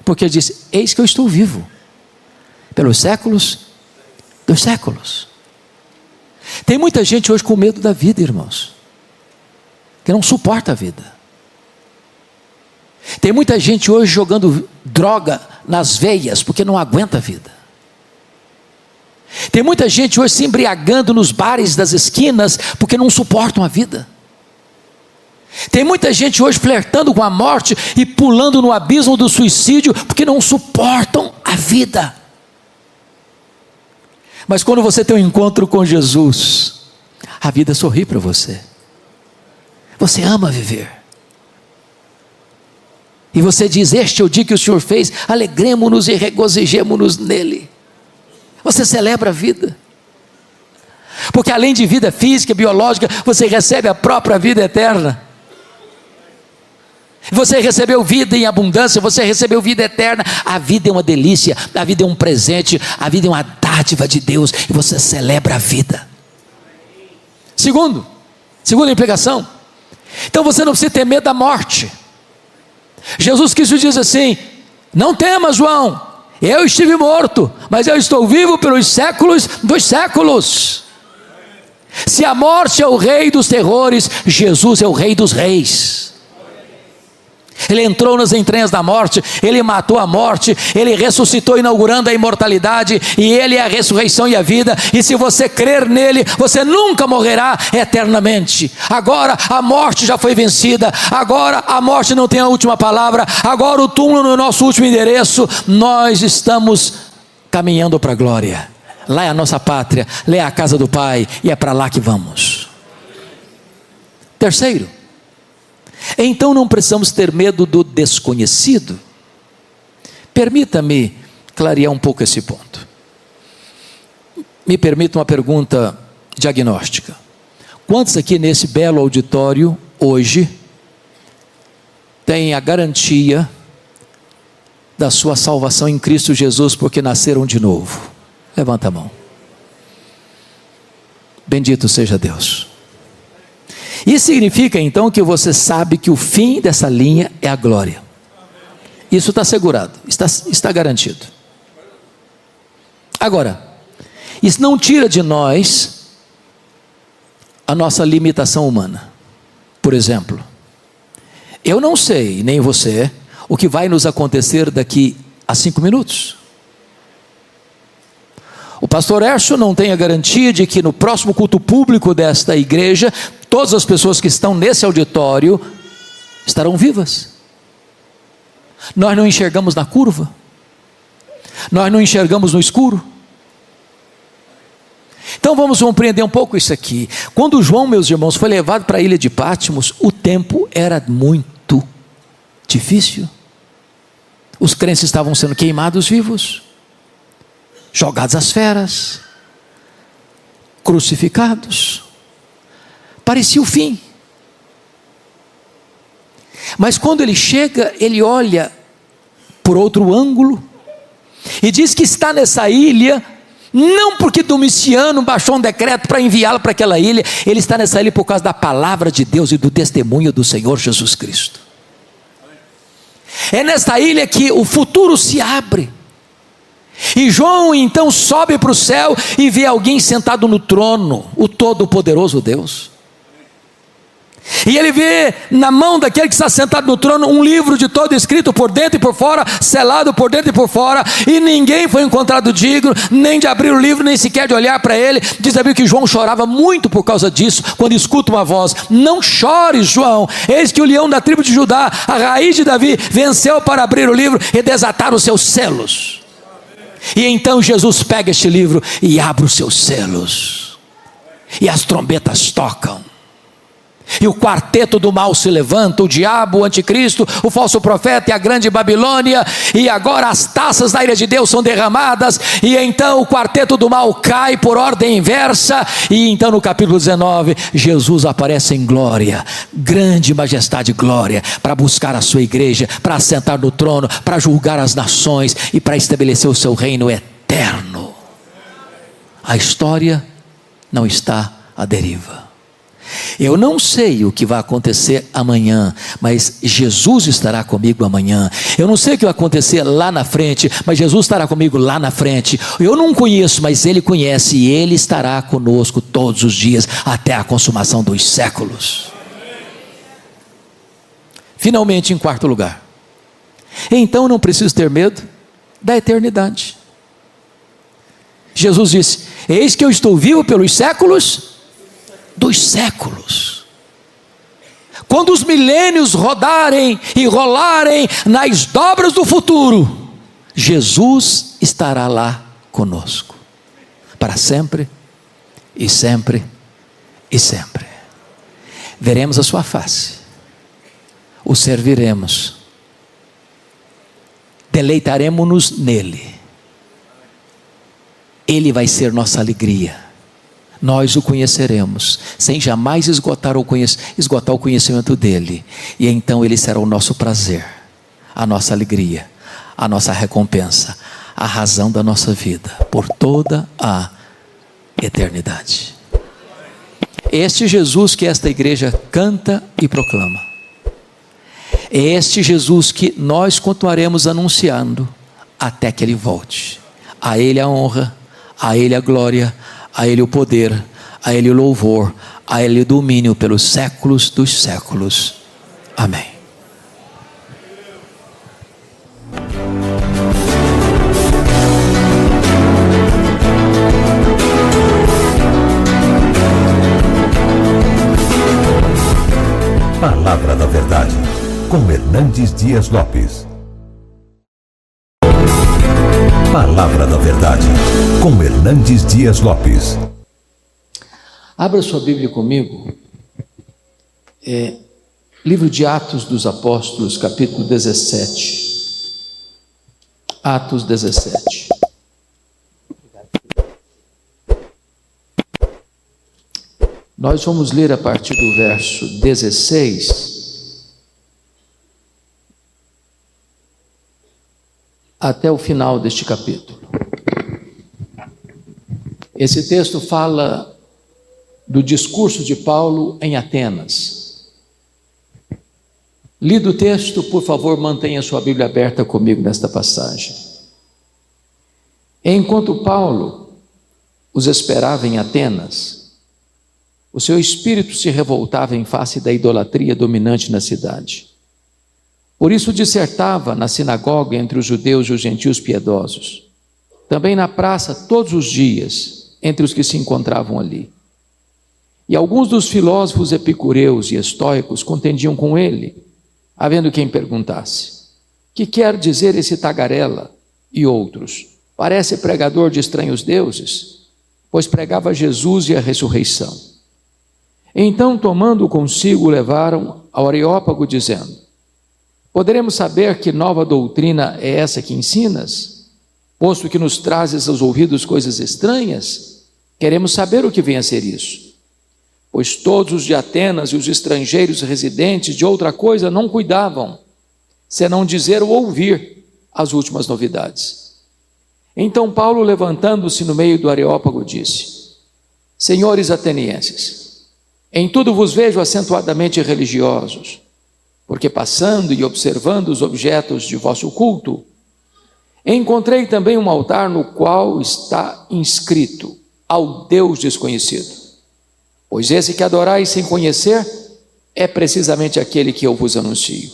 porque ele disse: eis que eu estou vivo pelos séculos dos séculos. Tem muita gente hoje com medo da vida, irmãos, que não suporta a vida. Tem muita gente hoje jogando droga nas veias porque não aguenta a vida. Tem muita gente hoje se embriagando nos bares das esquinas porque não suportam a vida. Tem muita gente hoje flertando com a morte e pulando no abismo do suicídio porque não suportam a vida. Mas quando você tem um encontro com Jesus, a vida sorri para você. Você ama viver. E você diz: este é o dia que o Senhor fez, alegremo-nos e regozijemo-nos nele. Você celebra a vida, porque além de vida física, biológica, você recebe a própria vida eterna. Você recebeu vida em abundância, você recebeu vida eterna. A vida é uma delícia, a vida é um presente, a vida é uma dádiva de Deus, e você celebra a vida. Segunda implicação: então você não precisa ter medo da morte. Jesus Cristo diz assim: não temas, João, eu estive morto, mas eu estou vivo pelos séculos dos séculos. Se a morte é o rei dos terrores, Jesus é o rei dos reis. Ele entrou nas entranhas da morte, ele matou a morte, ele ressuscitou, inaugurando a imortalidade, e ele é a ressurreição e a vida. E se você crer nele, você nunca morrerá eternamente. Agora a morte já foi vencida, agora a morte não tem a última palavra, agora o túmulo no nosso último endereço. Nós estamos caminhando para a glória. Lá é a nossa pátria, lá é a casa do Pai, e é para lá que vamos. Terceiro: então não precisamos ter medo do desconhecido. Permita-me clarear um pouco esse ponto. Me permita uma pergunta diagnóstica: quantos aqui nesse belo auditório hoje têm a garantia da sua salvação em Cristo Jesus porque nasceram de novo? Levanta a mão. Bendito seja Deus. Isso significa então que você sabe que o fim dessa linha é a glória. Isso está assegurado, está garantido. Agora, isso não tira de nós a nossa limitação humana. Por exemplo, eu não sei, nem você, o que vai nos acontecer daqui a 5 minutos. O pastor Hércio não tem a garantia de que no próximo culto público desta igreja, todas as pessoas que estão nesse auditório estarão vivas. Nós não enxergamos na curva, nós não enxergamos no escuro. Então vamos compreender um pouco isso aqui. Quando João, meus irmãos, foi levado para a ilha de Patmos, o tempo era muito difícil. Os crentes estavam sendo queimados vivos, jogados às feras, crucificados. Parecia o fim. Mas quando ele chega, ele olha por outro ângulo e diz que está nessa ilha, não porque Domiciano baixou um decreto para enviá-lo para aquela ilha, ele está nessa ilha por causa da palavra de Deus e do testemunho do Senhor Jesus Cristo. É nessa ilha que o futuro se abre. E João então sobe para o céu e vê alguém sentado no trono, o Todo-Poderoso Deus. E ele vê na mão daquele que está sentado no trono um livro de todo escrito por dentro e por fora, selado por dentro e por fora, e ninguém foi encontrado digno, nem de abrir o livro, nem sequer de olhar para ele. Diz a Bíblia que João chorava muito por causa disso, quando escuta uma voz: não chores, João, eis que o leão da tribo de Judá, a raiz de Davi, venceu para abrir o livro e desatar os seus selos. E então Jesus pega este livro e abre os seus selos, e as trombetas tocam, e o quarteto do mal se levanta, o diabo, o anticristo, o falso profeta e a grande Babilônia, e agora as taças da ira de Deus são derramadas, e então o quarteto do mal cai por ordem inversa, e então no capítulo 19, Jesus aparece em glória, grande majestade e glória, para buscar a sua igreja, para assentar no trono, para julgar as nações, e para estabelecer o seu reino eterno. A história não está à deriva. Eu não sei o que vai acontecer amanhã, mas Jesus estará comigo amanhã. Eu não sei o que vai acontecer lá na frente, mas Jesus estará comigo lá na frente. Eu não conheço, mas Ele conhece, e Ele estará conosco todos os dias, até a consumação dos séculos. Finalmente, em quarto lugar, então não preciso ter medo da eternidade. Jesus disse: eis que eu estou vivo pelos séculos dos séculos. Quando os milênios rodarem e rolarem nas dobras do futuro, Jesus estará lá conosco, para sempre e sempre e sempre. Veremos a sua face, o serviremos, deleitaremos-nos nele. Ele vai ser nossa alegria. Nós o conheceremos, sem jamais esgotar o conhecimento dele. E então ele será o nosso prazer, a nossa alegria, a nossa recompensa, a razão da nossa vida, por toda a eternidade. Este Jesus que esta igreja canta e proclama, é este Jesus que nós continuaremos anunciando até que ele volte. A ele a honra, a ele a glória, a Ele o poder, a Ele o louvor, a Ele o domínio pelos séculos dos séculos. Amém. Palavra da Verdade, com Hernandes Dias Lopes. Palavra da Verdade, com Hernandes Dias Lopes. Abra sua Bíblia comigo, livro de Atos dos Apóstolos, capítulo 17. Atos 17. Nós vamos ler a partir do verso 16 até o final deste capítulo. Esse texto fala do discurso de Paulo em Atenas. Lido o texto, por favor, mantenha sua Bíblia aberta comigo nesta passagem. Enquanto Paulo os esperava em Atenas, o seu espírito se revoltava em face da idolatria dominante na cidade. Por isso dissertava na sinagoga entre os judeus e os gentios piedosos, também na praça todos os dias, entre os que se encontravam ali. E alguns dos filósofos epicureus e estoicos contendiam com ele, havendo quem perguntasse: que quer dizer esse tagarela? E outros: parece pregador de estranhos deuses. pois pregava Jesus e a ressurreição. Então, tomando consigo, levaram ao Areópago, dizendo: poderemos saber que nova doutrina é essa que ensinas, posto que nos trazes aos ouvidos coisas estranhas? Queremos saber o que vem a ser isso. Pois todos os de Atenas e os estrangeiros residentes de outra coisa não cuidavam, senão dizer ou ouvir as últimas novidades. Então Paulo, levantando-se no meio do Areópago, disse: senhores atenienses, em tudo vos vejo acentuadamente religiosos, porque passando e observando os objetos de vosso culto, encontrei também um altar no qual está inscrito: ao Deus desconhecido. Pois esse que adorais sem conhecer é precisamente aquele que eu vos anuncio.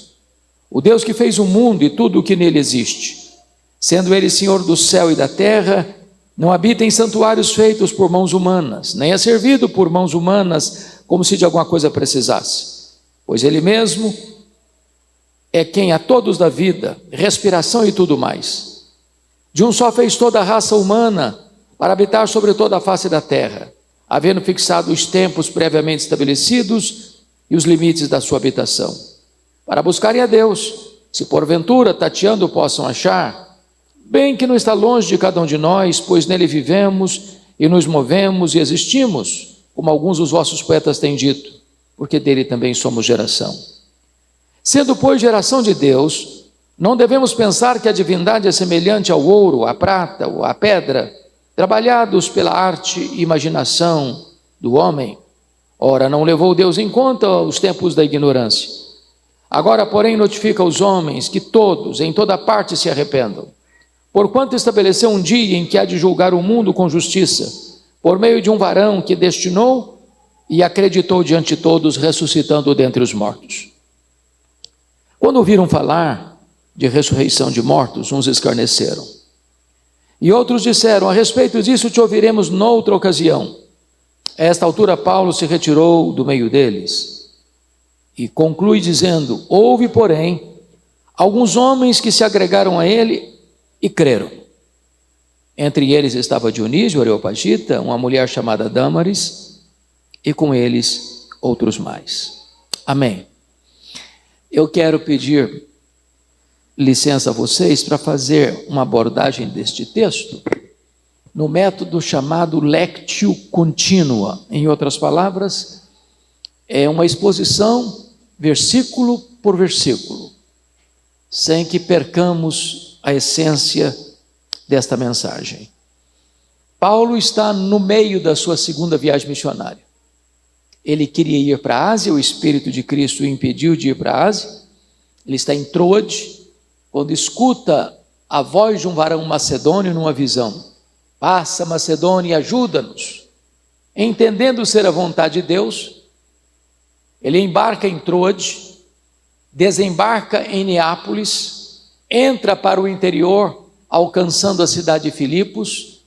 O Deus que fez o mundo e tudo o que nele existe, sendo ele Senhor do céu e da terra, não habita em santuários feitos por mãos humanas, nem é servido por mãos humanas como se de alguma coisa precisasse, pois ele mesmo é quem a todos dá vida, respiração e tudo mais. De um só fez toda a raça humana para habitar sobre toda a face da terra, havendo fixado os tempos previamente estabelecidos e os limites da sua habitação, para buscarem a Deus, se porventura tateando possam achar, bem que não está longe de cada um de nós, pois nele vivemos e nos movemos e existimos, como alguns dos vossos poetas têm dito, porque dele também somos geração. Sendo, pois, geração de Deus, não devemos pensar que a divindade é semelhante ao ouro, à prata ou à pedra, trabalhados pela arte e imaginação do homem. Ora, não levou Deus em conta os tempos da ignorância. Agora, porém, notifica aos homens que todos, em toda parte, se arrependam, porquanto estabeleceu um dia em que há de julgar o mundo com justiça, por meio de um varão que destinou e acreditou diante de todos, ressuscitando dentre os mortos. Quando ouviram falar de ressurreição de mortos, uns escarneceram. E outros disseram: a respeito disso te ouviremos noutra ocasião. A esta altura Paulo se retirou do meio deles e conclui dizendo: houve, porém, alguns homens que se agregaram a ele e creram. Entre eles estava Dionísio, Areopagita, uma mulher chamada Dâmaris, e com eles outros mais. Amém. Eu quero pedir licença a vocês para fazer uma abordagem deste texto no método chamado lectio continua. Em outras palavras, é uma exposição versículo por versículo, sem que percamos a essência desta mensagem. Paulo está no meio da sua segunda viagem missionária. Ele queria ir para a Ásia, o Espírito de Cristo o impediu de ir para a Ásia. Ele está em Troade, quando escuta a voz de um varão macedônio numa visão: passa, Macedônia, e ajuda-nos. Entendendo ser a vontade de Deus, ele embarca em Troade, desembarca em Neápolis, entra para o interior, alcançando a cidade de Filipos.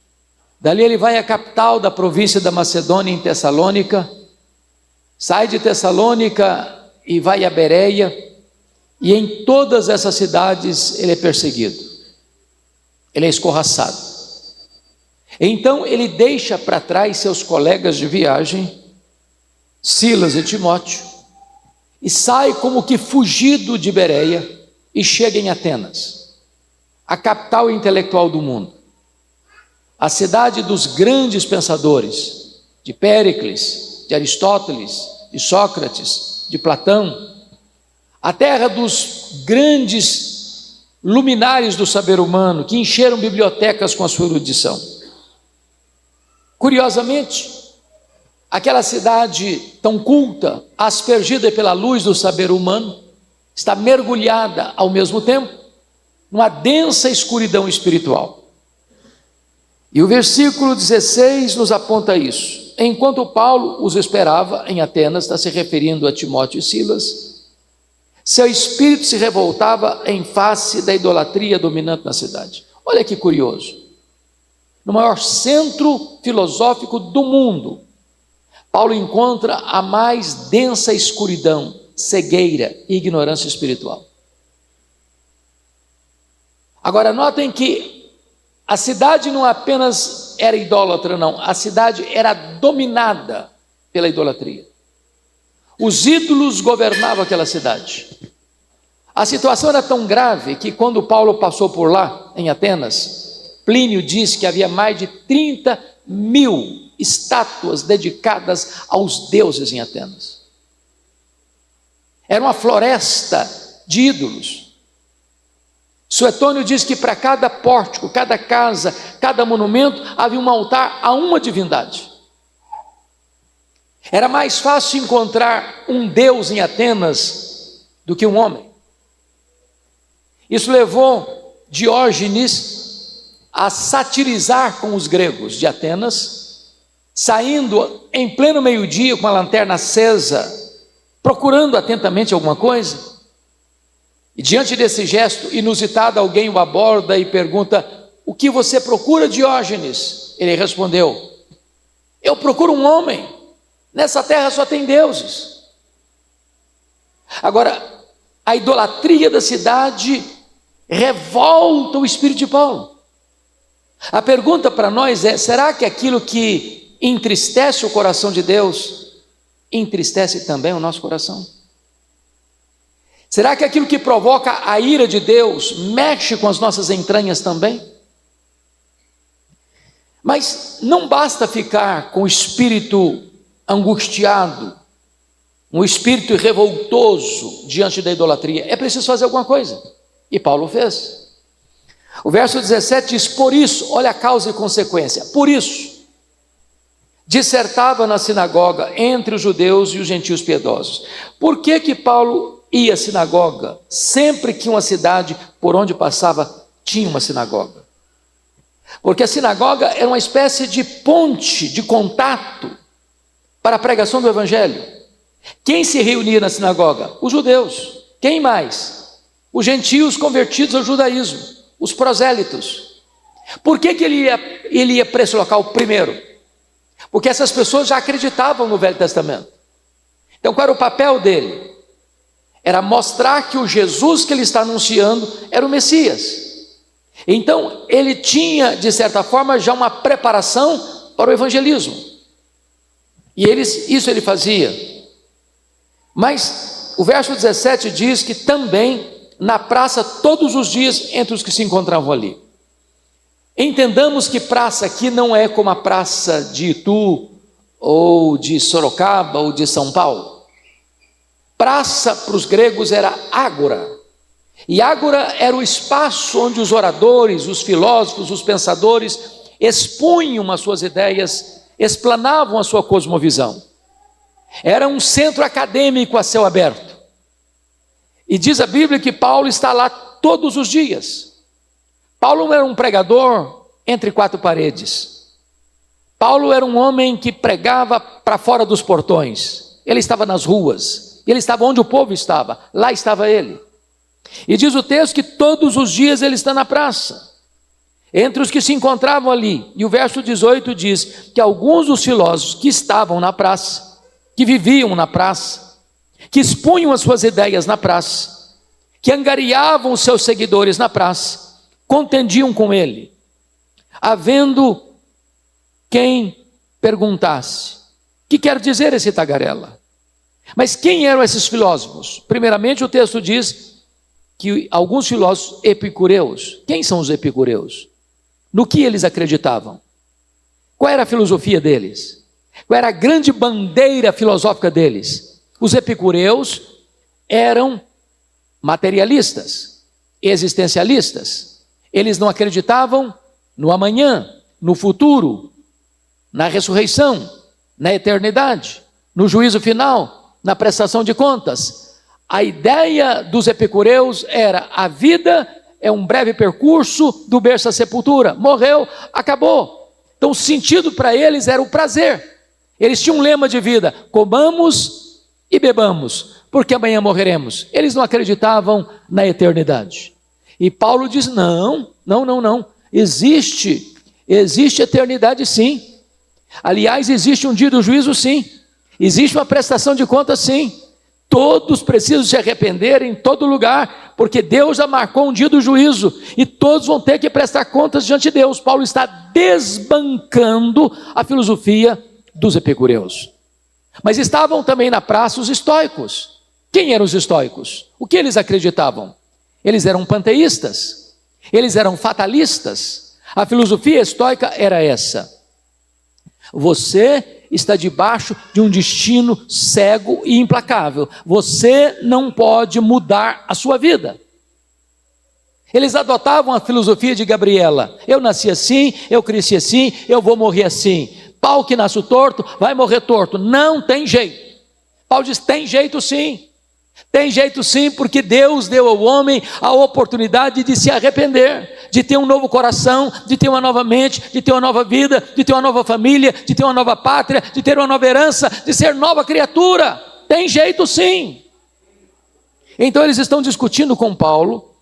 Dali ele vai à capital da província da Macedônia, em Tessalônica, sai de Tessalônica e vai a Bereia. E em todas essas cidades ele é perseguido, ele é escorraçado. Então ele deixa para trás seus colegas de viagem, Silas e Timóteo, e sai como que fugido de Bereia e chega em Atenas, a capital intelectual do mundo, a cidade dos grandes pensadores, de Péricles, de Aristóteles, de Sócrates, de Platão, a terra dos grandes luminares do saber humano, que encheram bibliotecas com a sua erudição. Curiosamente, aquela cidade tão culta, aspergida pela luz do saber humano, está mergulhada ao mesmo tempo numa densa escuridão espiritual. E o versículo 16 nos aponta isso. Enquanto Paulo os esperava em Atenas, está se referindo a Timóteo e Silas, seu espírito se revoltava em face da idolatria dominante na cidade. Olha que curioso. No maior centro filosófico do mundo, Paulo encontra a mais densa escuridão, cegueira e ignorância espiritual. Agora notem que a cidade não apenas era idólatra, não. A cidade era dominada pela idolatria. Os ídolos governavam aquela cidade. A situação era tão grave que quando Paulo passou por lá, em Atenas, Plínio diz que havia mais de 30.000 estátuas dedicadas aos deuses em Atenas. Era uma floresta de ídolos. Suetônio diz que para cada pórtico, cada casa, cada monumento, havia um altar a uma divindade. Era mais fácil encontrar um deus em Atenas do que um homem. Isso levou Diógenes a satirizar com os gregos de Atenas, saindo em pleno meio-dia com a lanterna acesa, procurando atentamente alguma coisa. E diante desse gesto inusitado, alguém o aborda e pergunta: o que você procura, Diógenes? Ele respondeu: eu procuro um homem, nessa terra só tem deuses. Agora, a idolatria da cidade revolta o espírito de Paulo. A pergunta para nós é: será que aquilo que entristece o coração de Deus, entristece também o nosso coração? Será que aquilo que provoca a ira de Deus mexe com as nossas entranhas também? Mas não basta ficar com o espírito angustiado, um espírito revoltoso diante da idolatria. É preciso fazer alguma coisa. E Paulo fez. O verso 17 diz: por isso, olha a causa e consequência, por isso, dissertava na sinagoga entre os judeus e os gentios piedosos. Por que Paulo ia à sinagoga? Sempre que uma cidade por onde passava tinha uma sinagoga. Porque a sinagoga era uma espécie de ponte, de contato para a pregação do evangelho. Quem se reunia na sinagoga? Os judeus. Quem mais? Os gentios convertidos ao judaísmo, os prosélitos. Por que ele ia para esse local primeiro? Porque essas pessoas já acreditavam no Velho Testamento. Então qual era o papel dele? Era mostrar que o Jesus que ele está anunciando era o Messias. Então ele tinha, de certa forma, já uma preparação para o evangelismo. E isso ele fazia. Mas o verso 17 diz que também na praça todos os dias entre os que se encontravam ali. Entendamos que praça aqui não é como a praça de Itu, ou de Sorocaba, ou de São Paulo. Praça para os gregos era ágora. E ágora era o espaço onde os oradores, os filósofos, os pensadores expunham as suas ideias, explanavam a sua cosmovisão. Era um centro acadêmico a céu aberto. E diz a Bíblia que Paulo está lá todos os dias. Paulo não era um pregador entre quatro paredes. Paulo era um homem que pregava para fora dos portões. Ele estava nas ruas. Ele estava onde o povo estava. Lá estava ele. E diz o texto que todos os dias ele está na praça, entre os que se encontravam ali. E o verso 18 diz que alguns dos filósofos que estavam na praça, que viviam na praça, que expunham as suas ideias na praça, que angariavam os seus seguidores na praça, contendiam com ele, havendo quem perguntasse: o que quer dizer esse tagarela? Mas quem eram esses filósofos? Primeiramente o texto diz que alguns filósofos epicureus. Quem são os epicureus? No que eles acreditavam? Qual era a filosofia deles? Qual era a grande bandeira filosófica deles? Os epicureus eram materialistas, existencialistas. Eles não acreditavam no amanhã, no futuro, na ressurreição, na eternidade, no juízo final, na prestação de contas. A ideia dos epicureus era: a vida é um breve percurso do berço à sepultura. Morreu, acabou. Então o sentido para eles era o prazer. Eles tinham um lema de vida: comamos e bebamos, porque amanhã morreremos. Eles não acreditavam na eternidade. E Paulo diz: não. Existe eternidade, sim. Aliás, existe um dia do juízo, sim. Existe uma prestação de contas, sim. Todos precisam se arrepender em todo lugar, porque Deus já marcou um dia do juízo, e todos vão ter que prestar contas diante de Deus. Paulo está desbancando a filosofia dos epicureus. Mas estavam também na praça os estoicos. Quem eram os estoicos? O que eles acreditavam? Eles eram panteístas, eles eram fatalistas. A filosofia estoica era essa: você está debaixo de um destino cego e implacável. Você não pode mudar a sua vida. Eles adotavam a filosofia de Gabriela: eu nasci assim, eu cresci assim, eu vou morrer assim. Pau que nasce torto, vai morrer torto. Não tem jeito. Paulo diz: tem jeito sim. Tem jeito sim, porque Deus deu ao homem a oportunidade de se arrepender, de ter um novo coração, de ter uma nova mente, de ter uma nova vida, de ter uma nova família, de ter uma nova pátria, de ter uma nova herança, de ser nova criatura. Tem jeito sim. Então eles estão discutindo com Paulo,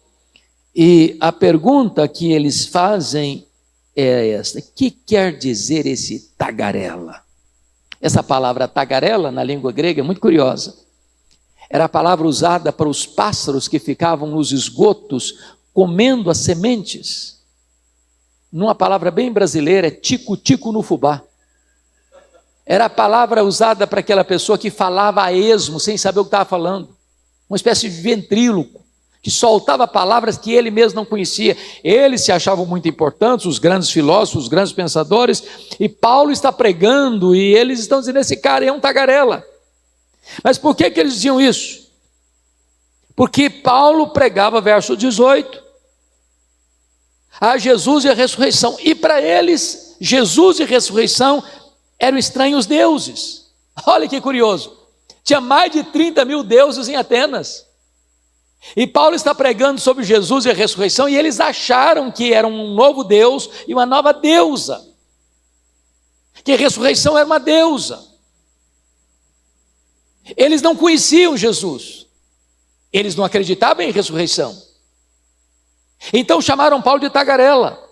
e a pergunta que eles fazem é esta: o que quer dizer esse tagarela? Essa palavra tagarela na língua grega é muito curiosa. Era a palavra usada para os pássaros que ficavam nos esgotos comendo as sementes. Numa palavra bem brasileira, é tico-tico no fubá. Era a palavra usada para aquela pessoa que falava a esmo, sem saber o que estava falando. Uma espécie de ventríloco, que soltava palavras que ele mesmo não conhecia. Eles se achavam muito importantes, os grandes filósofos, os grandes pensadores, e Paulo está pregando, e eles estão dizendo: esse cara é um tagarela. Mas por que eles diziam isso? Porque Paulo pregava, verso 18, a Jesus e a ressurreição, e para eles, Jesus e ressurreição eram estranhos deuses. Olha que curioso, tinha mais de 30 mil deuses em Atenas, e Paulo está pregando sobre Jesus e a ressurreição, e eles acharam que era um novo Deus e uma nova deusa, que a ressurreição era uma deusa. Eles não conheciam Jesus, eles não acreditavam em ressurreição, então chamaram Paulo de tagarela.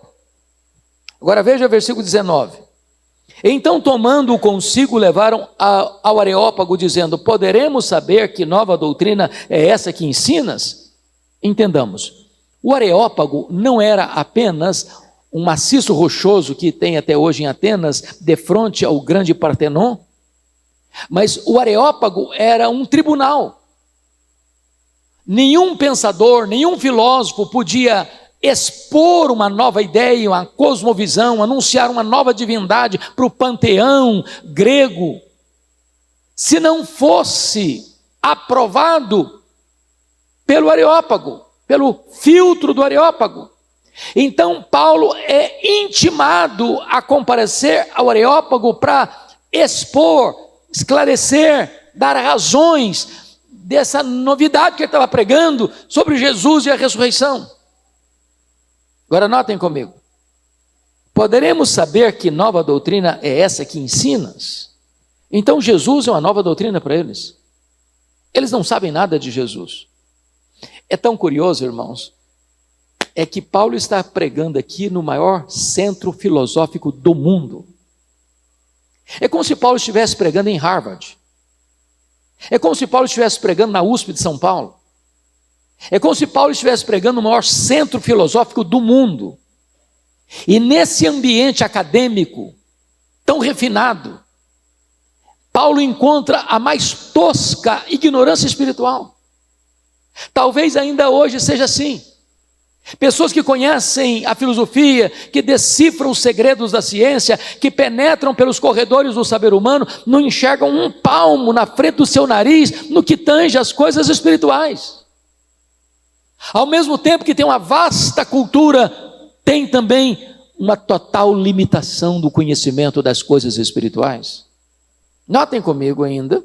Agora veja o versículo 19: então tomando-o consigo, levaram ao Areópago, dizendo: poderemos saber que nova doutrina é essa que ensinas? Entendamos, o Areópago não era apenas um maciço rochoso que tem até hoje em Atenas, de frente ao grande Partenon, mas o Areópago era um tribunal. Nenhum pensador, nenhum filósofo podia expor uma nova ideia, uma cosmovisão, anunciar uma nova divindade para o panteão grego, se não fosse aprovado pelo Areópago, pelo filtro do Areópago. Então Paulo é intimado a comparecer ao Areópago para expor, esclarecer, dar razões dessa novidade que ele estava pregando sobre Jesus e a ressurreição. Agora notem comigo: poderemos saber que nova doutrina é essa que ensinas? Então Jesus é uma nova doutrina para eles. Eles não sabem nada de Jesus. É tão curioso, irmãos, é que Paulo está pregando aqui no maior centro filosófico do mundo. É como se Paulo estivesse pregando em Harvard. É como se Paulo estivesse pregando na USP de São Paulo. É como se Paulo estivesse pregando no maior centro filosófico do mundo. E nesse ambiente acadêmico tão refinado, Paulo encontra a mais tosca ignorância espiritual. Talvez ainda hoje seja assim. Pessoas que conhecem a filosofia, que decifram os segredos da ciência, que penetram pelos corredores do saber humano, não enxergam um palmo na frente do seu nariz no que tange as coisas espirituais. Ao mesmo tempo que tem uma vasta cultura, tem também uma total limitação do conhecimento das coisas espirituais. Notem comigo ainda,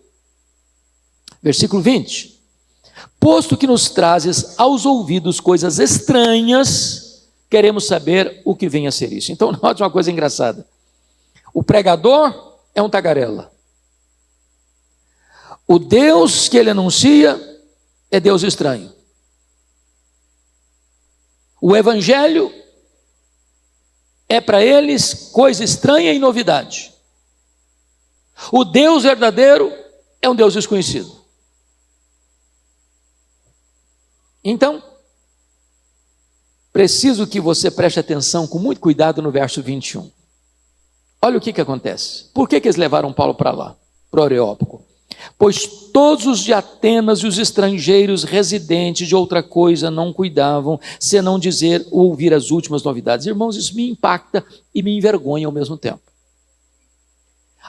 versículo 20: posto que nos trazes aos ouvidos coisas estranhas, queremos saber o que vem a ser isso. Então note uma coisa engraçada: o pregador é um tagarela, o Deus que ele anuncia é Deus estranho, o evangelho é para eles coisa estranha e novidade, o Deus verdadeiro é um Deus desconhecido. Então, preciso que você preste atenção com muito cuidado no verso 21. Olha o que acontece. Por que eles levaram Paulo para lá, para o Areópago? Pois todos os de Atenas e os estrangeiros residentes de outra coisa não cuidavam, senão dizer ou ouvir as últimas novidades. Irmãos, isso me impacta e me envergonha ao mesmo tempo.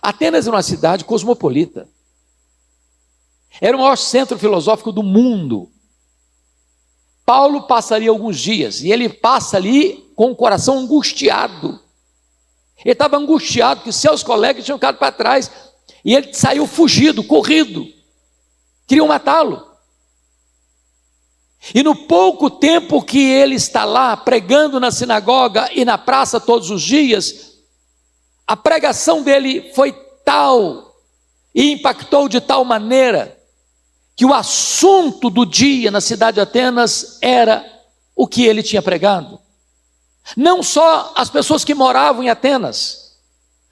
Atenas era uma cidade cosmopolita. Era o maior centro filosófico do mundo. Paulo passaria alguns dias, e ele passa ali com o coração angustiado. Ele estava angustiado, que seus colegas tinham ficado para trás, e ele saiu fugido, corrido. Queriam matá-lo. E no pouco tempo que ele está lá, pregando na sinagoga e na praça todos os dias, a pregação dele foi tal, e impactou de tal maneira, que o assunto do dia na cidade de Atenas era o que ele tinha pregado. Não só as pessoas que moravam em Atenas,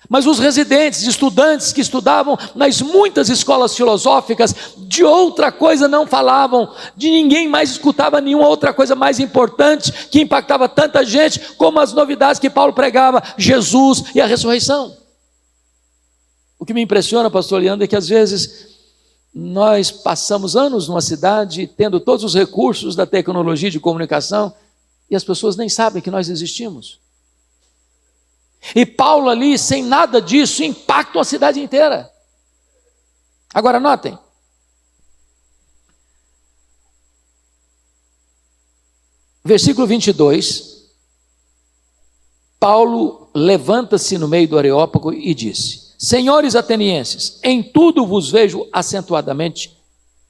mas os residentes, estudantes que estudavam nas muitas escolas filosóficas, de outra coisa não falavam, de ninguém mais escutava nenhuma outra coisa mais importante, que impactava tanta gente, como as novidades que Paulo pregava, Jesus e a ressurreição. O que me impressiona, pastor Leandro, é que às vezes nós passamos anos numa cidade, tendo todos os recursos da tecnologia de comunicação, e as pessoas nem sabem que nós existimos. E Paulo ali, sem nada disso, impacta a cidade inteira. Agora notem, versículo 22, Paulo levanta-se no meio do Areópago e disse: Senhores atenienses, em tudo vos vejo acentuadamente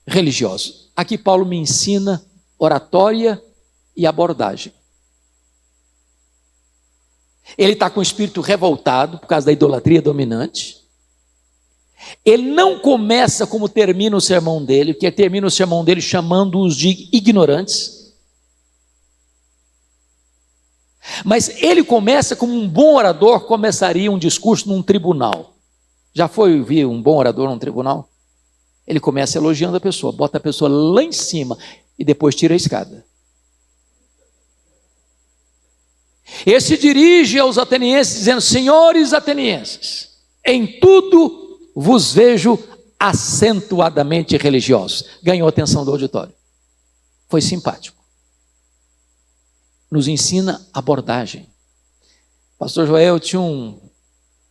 religiosos. Aqui Paulo me ensina oratória e abordagem. Ele está com o espírito revoltado por causa da idolatria dominante. Ele não começa como termina o sermão dele, porque termina o sermão dele chamando-os de ignorantes. Mas ele começa como um bom orador começaria um discurso num tribunal. Já foi ouvir um bom orador num tribunal? Ele começa elogiando a pessoa, bota a pessoa lá em cima e depois tira a escada. Ele se dirige aos atenienses dizendo: Senhores atenienses, em tudo vos vejo acentuadamente religiosos. Ganhou a atenção do auditório. Foi simpático. Nos ensina abordagem. Pastor Joel tinha um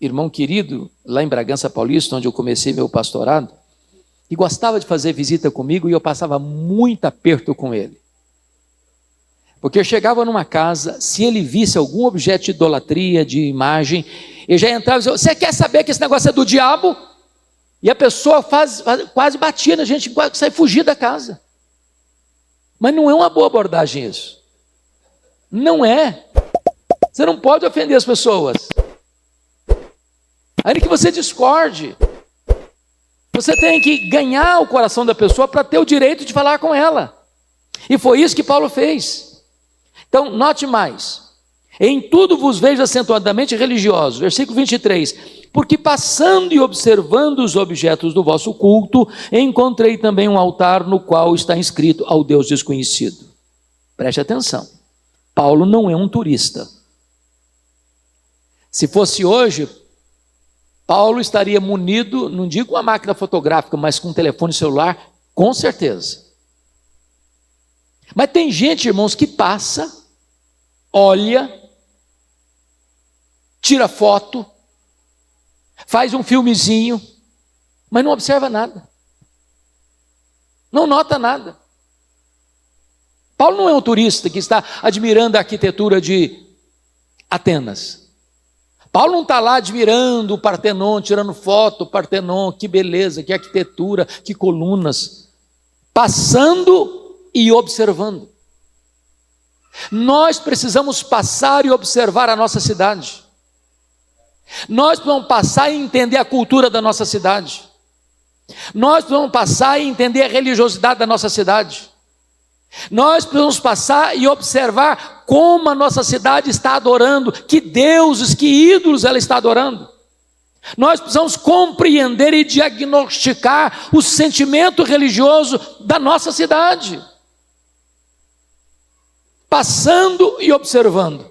irmão querido lá em Bragança Paulista, onde eu comecei meu pastorado, e gostava de fazer visita comigo, e eu passava muito aperto com ele. Porque eu chegava numa casa, se ele visse algum objeto de idolatria, de imagem, ele já entrava e dizia: Você quer saber que esse negócio é do diabo? E a pessoa quase batia na gente, quase sai fugir da casa. Mas não é uma boa abordagem isso. Não é. Você não pode ofender as pessoas. Ainda que você discorde, você tem que ganhar o coração da pessoa para ter o direito de falar com ela. E foi isso que Paulo fez. Então, note mais. Em tudo vos vejo acentuadamente religiosos. Versículo 23. Porque passando e observando os objetos do vosso culto, encontrei também um altar no qual está inscrito ao Deus desconhecido. Preste atenção. Paulo não é um turista. Se fosse hoje, Paulo estaria munido, não digo com uma máquina fotográfica, mas com um telefone celular, com certeza. Mas tem gente, irmãos, que passa, olha, tira foto, faz um filmezinho, mas não observa nada. Não nota nada. Paulo não é um turista que está admirando a arquitetura de Atenas. Paulo não está lá admirando o Partenon, tirando foto, Partenon, que beleza, que arquitetura, que colunas. Passando e observando. Nós precisamos passar e observar a nossa cidade. Nós precisamos passar e entender a cultura da nossa cidade. Nós precisamos passar e entender a religiosidade da nossa cidade. Nós precisamos passar e observar como a nossa cidade está adorando, que deuses, que ídolos ela está adorando. Nós precisamos compreender e diagnosticar o sentimento religioso da nossa cidade. passando e observando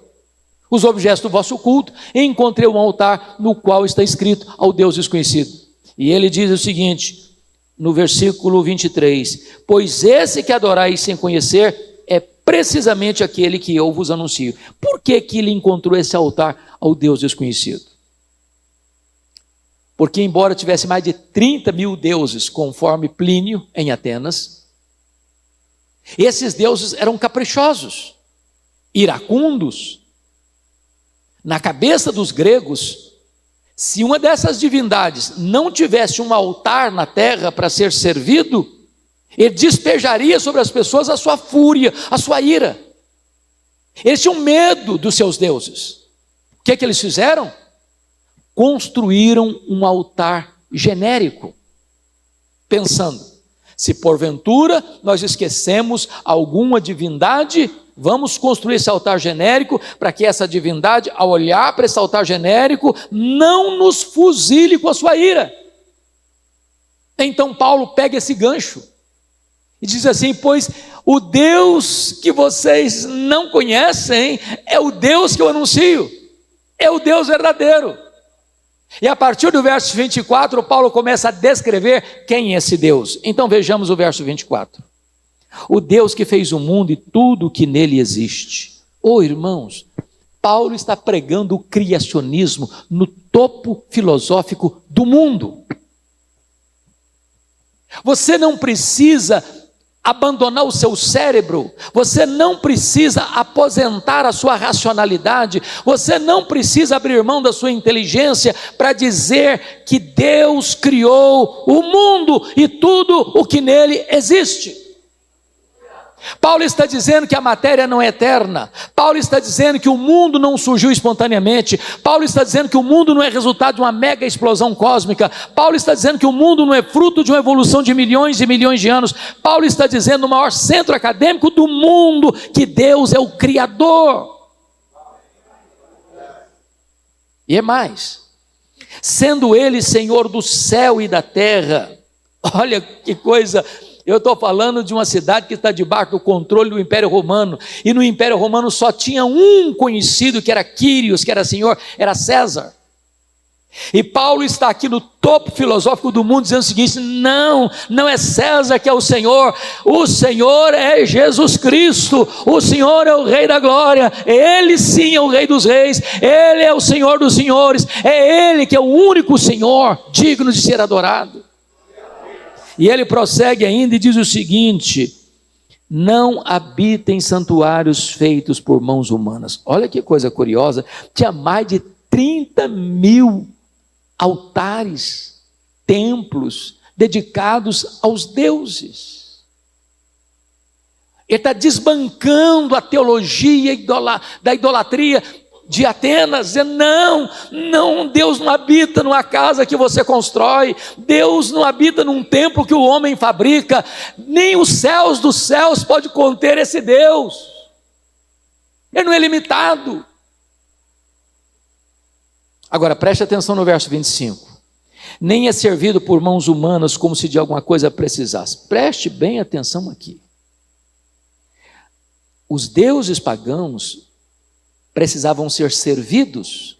os objetos do vosso culto, encontrei um altar no qual está escrito ao Deus desconhecido. E ele diz o seguinte, no versículo 23, pois esse que adorais sem conhecer é precisamente aquele que eu vos anuncio. Por que ele encontrou esse altar ao Deus desconhecido? Porque embora tivesse mais de 30 mil deuses, conforme Plínio, em Atenas, esses deuses eram caprichosos, iracundos. Na cabeça dos gregos, se uma dessas divindades não tivesse um altar na terra para ser servido, ele despejaria sobre as pessoas a sua fúria, a sua ira. Eles tinham medo dos seus deuses. O que eles fizeram? Construíram um altar genérico, pensando, se porventura nós esquecemos alguma divindade, vamos construir esse altar genérico, para que essa divindade, ao olhar para esse altar genérico, não nos fuzile com a sua ira. Então Paulo pega esse gancho, e diz assim, pois o Deus que vocês não conhecem, é o Deus que eu anuncio, é o Deus verdadeiro. E a partir do verso 24, Paulo começa a descrever quem é esse Deus. Então vejamos o verso 24. O Deus que fez o mundo e tudo o que nele existe. Irmãos, Paulo está pregando o criacionismo no topo filosófico do mundo. Você não precisa abandonar o seu cérebro, você não precisa aposentar a sua racionalidade, você não precisa abrir mão da sua inteligência para dizer que Deus criou o mundo e tudo o que nele existe. Paulo está dizendo que a matéria não é eterna, Paulo está dizendo que o mundo não surgiu espontaneamente, Paulo está dizendo que o mundo não é resultado de uma mega explosão cósmica, Paulo está dizendo que o mundo não é fruto de uma evolução de milhões e milhões de anos, Paulo está dizendo no maior centro acadêmico do mundo, que Deus é o Criador. E é mais, sendo Ele Senhor do céu e da terra, olha que coisa. Eu estou falando de uma cidade que está debaixo do controle do Império Romano, e no Império Romano só tinha um conhecido, que era Quírios, que era Senhor, era César. E Paulo está aqui no topo filosófico do mundo, dizendo o seguinte, não é César que é o Senhor é Jesus Cristo, o Senhor é o Rei da Glória, Ele sim é o Rei dos Reis, Ele é o Senhor dos Senhores, é Ele que é o único Senhor, digno de ser adorado. E ele prossegue ainda e diz o seguinte, não habita em santuários feitos por mãos humanas. Olha que coisa curiosa, tinha mais de 30 mil altares, templos dedicados aos deuses. Ele está desbancando a teologia da idolatria de Atenas, dizendo, não, Deus não habita numa casa que você constrói, Deus não habita num templo que o homem fabrica, nem os céus dos céus pode conter esse Deus, Ele não é limitado. Agora preste atenção no verso 25, nem é servido por mãos humanas como se de alguma coisa precisasse. Preste bem atenção aqui, os deuses pagãos precisavam ser servidos,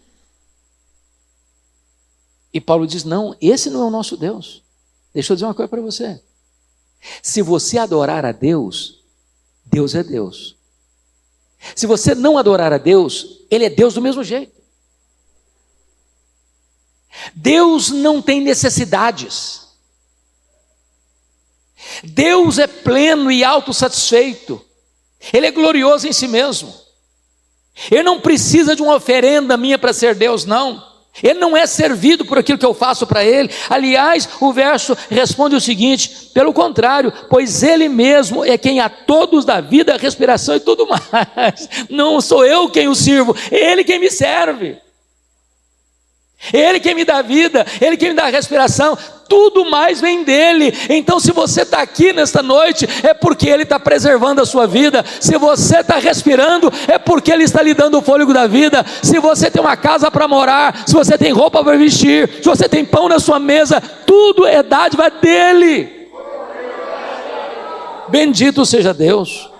e Paulo diz, não, esse não é o nosso Deus. Deixa eu dizer uma coisa para você, se você adorar a Deus, Deus é Deus. Se você não adorar a Deus, Ele é Deus do mesmo jeito. Deus não tem necessidades, Deus é pleno e autossatisfeito, Ele é glorioso em si mesmo. Ele não precisa de uma oferenda minha para ser Deus, não. Ele não é servido por aquilo que eu faço para Ele. Aliás, o verso responde o seguinte, pelo contrário, pois Ele mesmo é quem a todos dá vida, respiração e tudo mais. Não sou eu quem o sirvo, é Ele quem me serve. Ele quem me dá vida, Ele quem me dá respiração, tudo mais vem dEle. Então se você está aqui nesta noite, é porque Ele está preservando a sua vida. Se você está respirando, é porque Ele está lhe dando o fôlego da vida. Se você tem uma casa para morar, se você tem roupa para vestir, se você tem pão na sua mesa, tudo é dádiva dEle. Bendito seja Deus.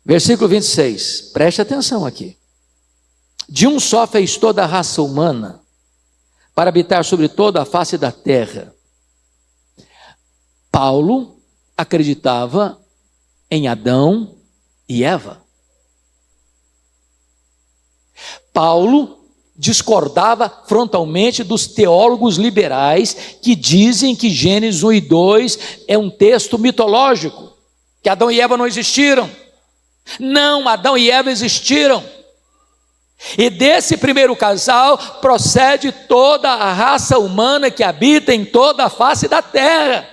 Versículo 26, preste atenção aqui. De um só fez toda a raça humana, para habitar sobre toda a face da terra. Paulo acreditava em Adão e Eva. Paulo discordava frontalmente dos teólogos liberais que dizem que Gênesis 1 e 2 é um texto mitológico, que Adão e Eva não existiram. Não, Adão e Eva existiram. E desse primeiro casal procede toda a raça humana que habita em toda a face da terra.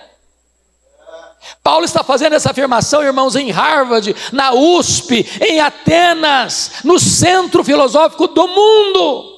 Paulo está fazendo essa afirmação, irmãos, em Harvard, na USP, em Atenas, no centro filosófico do mundo.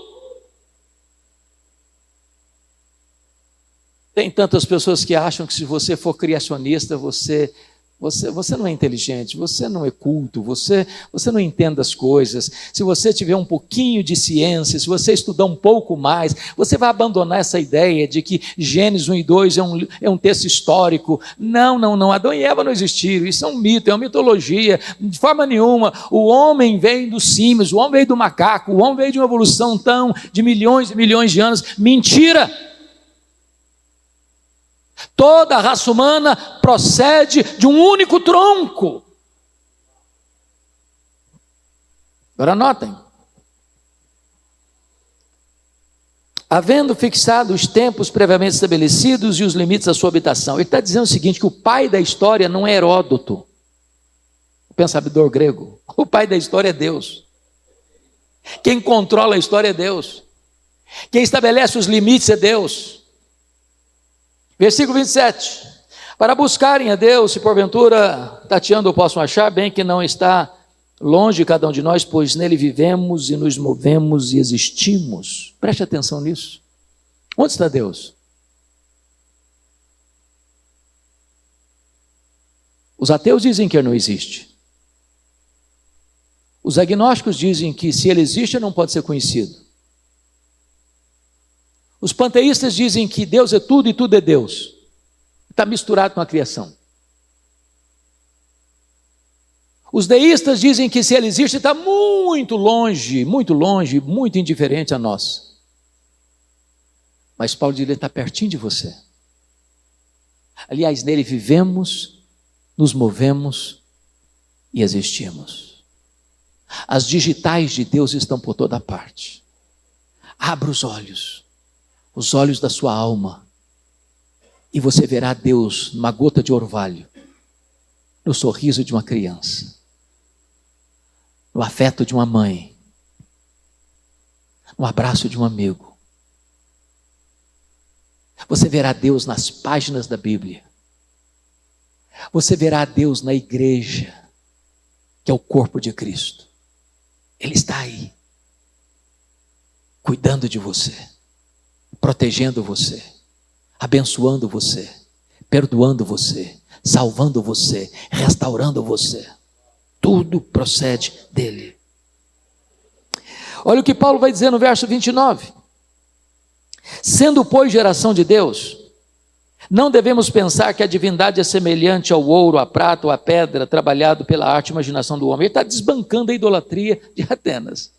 Tem tantas pessoas que acham que se você for criacionista, você não é inteligente, você não é culto, você não entende as coisas. Se você tiver um pouquinho de ciência, se você estudar um pouco mais, você vai abandonar essa ideia de que Gênesis 1 e 2 é um texto histórico. Não, Adão e Eva não existiram, isso é um mito, é uma mitologia. De forma nenhuma, o homem vem dos símios, o homem veio do macaco, o homem veio de uma evolução de milhões e milhões de anos. Mentira! Toda a raça humana procede de um único tronco. Agora anotem. Havendo fixado os tempos previamente estabelecidos e os limites da sua habitação. Ele está dizendo o seguinte, que o pai da história não é Heródoto, o pensador grego. O pai da história é Deus. Quem controla a história é Deus. Quem estabelece os limites é Deus. Versículo 27, para buscarem a Deus, se porventura tateando possam achar, bem que não está longe cada um de nós, pois nele vivemos e nos movemos e existimos. Preste atenção nisso. Onde está Deus? Os ateus dizem que ele não existe. Os agnósticos dizem que se ele existe, ele não pode ser conhecido. Os panteístas dizem que Deus é tudo e tudo é Deus. Está misturado com a criação. Os deístas dizem que se ele existe, está muito longe, muito indiferente a nós. Mas Paulo diz, ele está pertinho de você. Aliás, nele vivemos, nos movemos e existimos. As digitais de Deus estão por toda parte. Abra os olhos da sua alma, e você verá Deus numa gota de orvalho, no sorriso de uma criança, no afeto de uma mãe, no abraço de um amigo. Você verá Deus nas páginas da Bíblia. Você verá Deus na igreja, que é o corpo de Cristo. Ele está aí, cuidando de você, protegendo você, abençoando você, perdoando você, salvando você, restaurando você. Tudo procede dele. Olha o que Paulo vai dizer no verso 29. Sendo, pois, geração de Deus, não devemos pensar que a divindade é semelhante ao ouro, à prata ou à pedra, trabalhado pela arte e imaginação do homem. Ele está desbancando a idolatria de Atenas.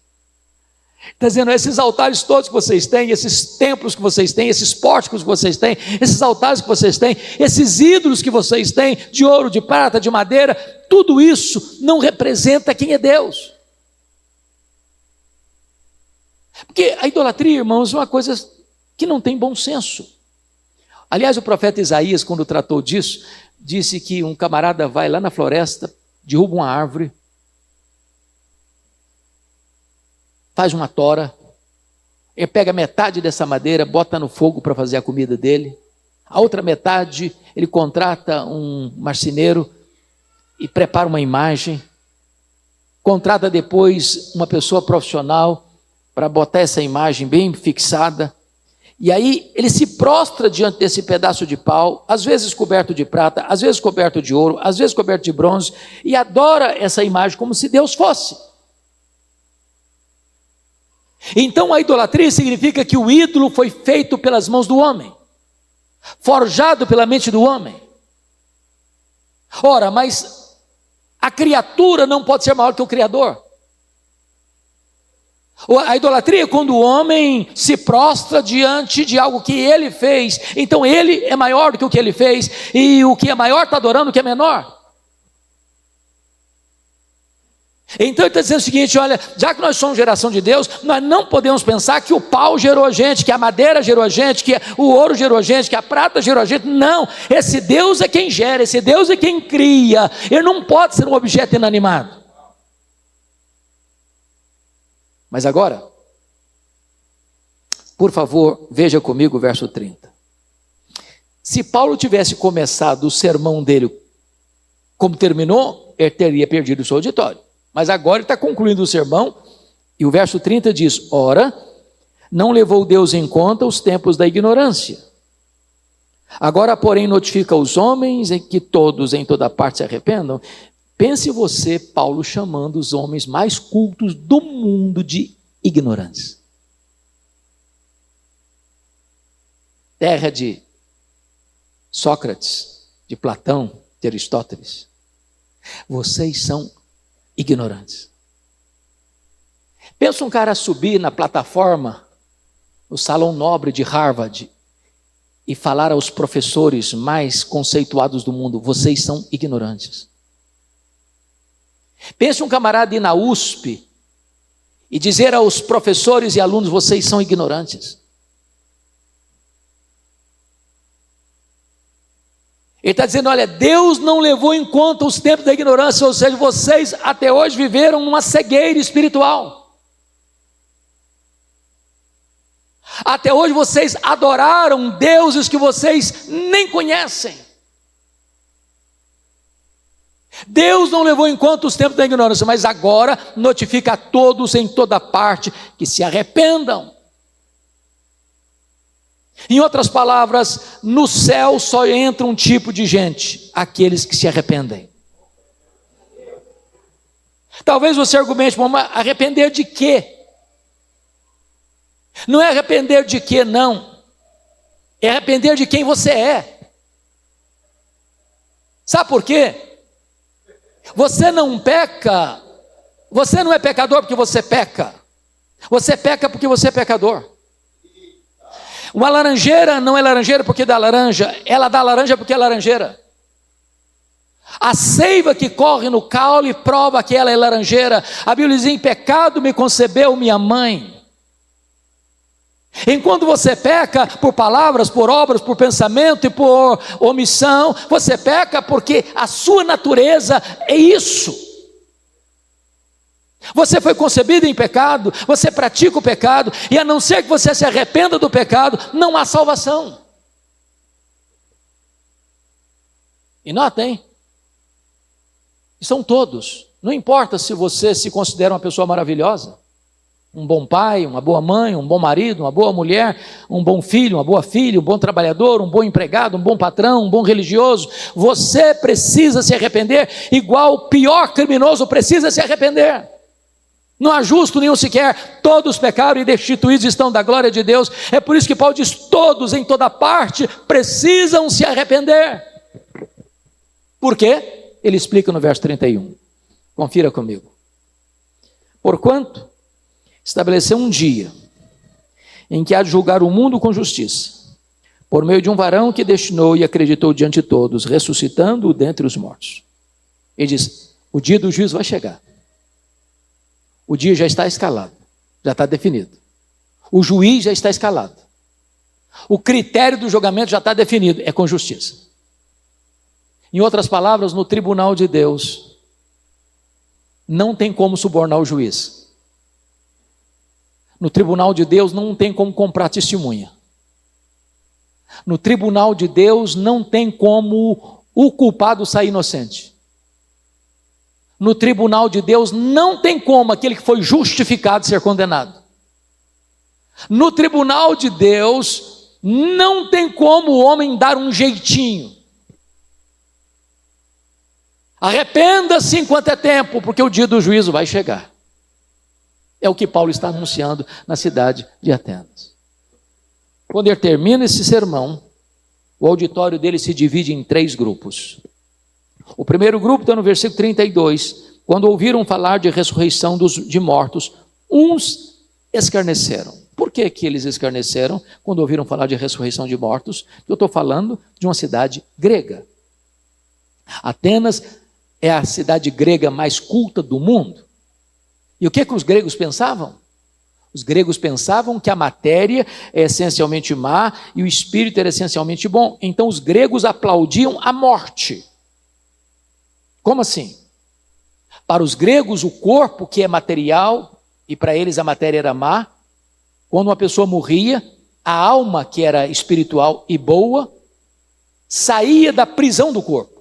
Está dizendo, esses altares todos que vocês têm, esses templos que vocês têm, esses pórticos que vocês têm, esses altares que vocês têm, esses ídolos que vocês têm, de ouro, de prata, de madeira, tudo isso não representa quem é Deus. Porque a idolatria, irmãos, é uma coisa que não tem bom senso. Aliás, o profeta Isaías, quando tratou disso, disse que um camarada vai lá na floresta, derruba uma árvore, faz uma tora, ele pega metade dessa madeira, bota no fogo para fazer a comida dele, a outra metade ele contrata um marceneiro e prepara uma imagem, contrata depois uma pessoa profissional para botar essa imagem bem fixada, e aí ele se prostra diante desse pedaço de pau, às vezes coberto de prata, às vezes coberto de ouro, às vezes coberto de bronze, e adora essa imagem como se Deus fosse. Então a idolatria significa que o ídolo foi feito pelas mãos do homem, forjado pela mente do homem. Ora, mas A criatura não pode ser maior que o Criador. A idolatria é quando o homem se prostra diante de algo que ele fez, então ele é maior do que o que ele fez, e o que é maior está adorando o que é menor. Então ele está dizendo o seguinte: olha, já que nós somos geração de Deus, nós não podemos pensar que o pau gerou a gente, que a madeira gerou a gente, que o ouro gerou a gente, que a prata gerou a gente. Não, esse Deus é quem gera, esse Deus é quem cria, ele não pode ser um objeto inanimado. Mas agora, por favor, veja comigo o verso 30. Se Paulo tivesse começado o sermão dele como terminou, ele teria perdido o seu auditório. Mas agora ele está concluindo o sermão, e o verso 30 diz: ora, não levou Deus em conta os tempos da ignorância. Agora, porém, notifica aos homens em que todos em toda parte se arrependam. Pense você, Paulo, chamando os homens mais cultos do mundo de ignorantes. Terra de Sócrates, de Platão, de Aristóteles. Vocês são ignorantes. Pensa um cara subir na plataforma, no salão nobre de Harvard, e falar aos professores mais conceituados do mundo: vocês são ignorantes. Pense um camarada ir na USP e dizer aos professores e alunos: vocês são ignorantes. Ele está dizendo: olha, Deus não levou em conta os tempos da ignorância, ou seja, vocês até hoje viveram numa cegueira espiritual. Até hoje vocês adoraram deuses que vocês nem conhecem. Deus não levou em conta os tempos da ignorância, mas agora notifica a todos em toda parte que se arrependam. Em outras palavras, no céu só entra um tipo de gente: aqueles que se arrependem. Talvez você argumente: mas arrepender de quê? Não é arrepender de quê, não. É arrepender de quem você é. Sabe por quê? Você não peca, você não é pecador porque você peca. Você peca porque você é pecador. Uma laranjeira não é laranjeira porque dá laranja, ela dá laranja porque é laranjeira. A seiva que corre no caule prova que ela é laranjeira. A Bíblia diz: em pecado me concebeu minha mãe. Enquanto você peca por palavras, por obras, por pensamento e por omissão, você peca porque a sua natureza é isso. Você foi concebido em pecado, você pratica o pecado, e a não ser que você se arrependa do pecado, não há salvação. E notem, são todos. Não importa se você se considera uma pessoa maravilhosa, um bom pai, uma boa mãe, um bom marido, uma boa mulher, um bom filho, uma boa filha, um bom trabalhador, um bom empregado, um bom patrão, um bom religioso. Você precisa se arrepender, igual o pior criminoso precisa se arrepender. Não há justo nenhum sequer, todos pecaram e destituídos estão da glória de Deus. É por isso que Paulo diz: todos em toda parte precisam se arrepender. Por quê? Ele explica no verso 31. Confira comigo. Porquanto estabeleceu um dia em que há de julgar o mundo com justiça, por meio de um varão que destinou e acreditou diante de todos, ressuscitando-o dentre os mortos. Ele diz: o dia do juízo vai chegar. O dia já está escalado, já está definido. O juiz já está escalado. O critério do julgamento já está definido, é com justiça. Em outras palavras, no tribunal de Deus, não tem como subornar o juiz. No tribunal de Deus não tem como comprar testemunha. No tribunal de Deus não tem como o culpado sair inocente. No tribunal de Deus não tem como aquele que foi justificado ser condenado. No tribunal de Deus não tem como o homem dar um jeitinho. Arrependa-se enquanto é tempo, porque o dia do juízo vai chegar. É o que Paulo está anunciando na cidade de Atenas. Quando ele termina esse sermão, o auditório dele se divide em 3 grupos. O primeiro grupo está no versículo 32. Quando ouviram falar de ressurreição de mortos, uns escarneceram. Por que eles escarneceram quando ouviram falar de ressurreição de mortos? Eu estou falando de uma cidade grega. Atenas é a cidade grega mais culta do mundo. E o que os gregos pensavam? Os gregos pensavam que a matéria é essencialmente má e o espírito era essencialmente bom. Então os gregos aplaudiam a morte. Como assim? Para os gregos, o corpo, que é material, e para eles a matéria era má, quando uma pessoa morria, a alma, que era espiritual e boa, saía da prisão do corpo.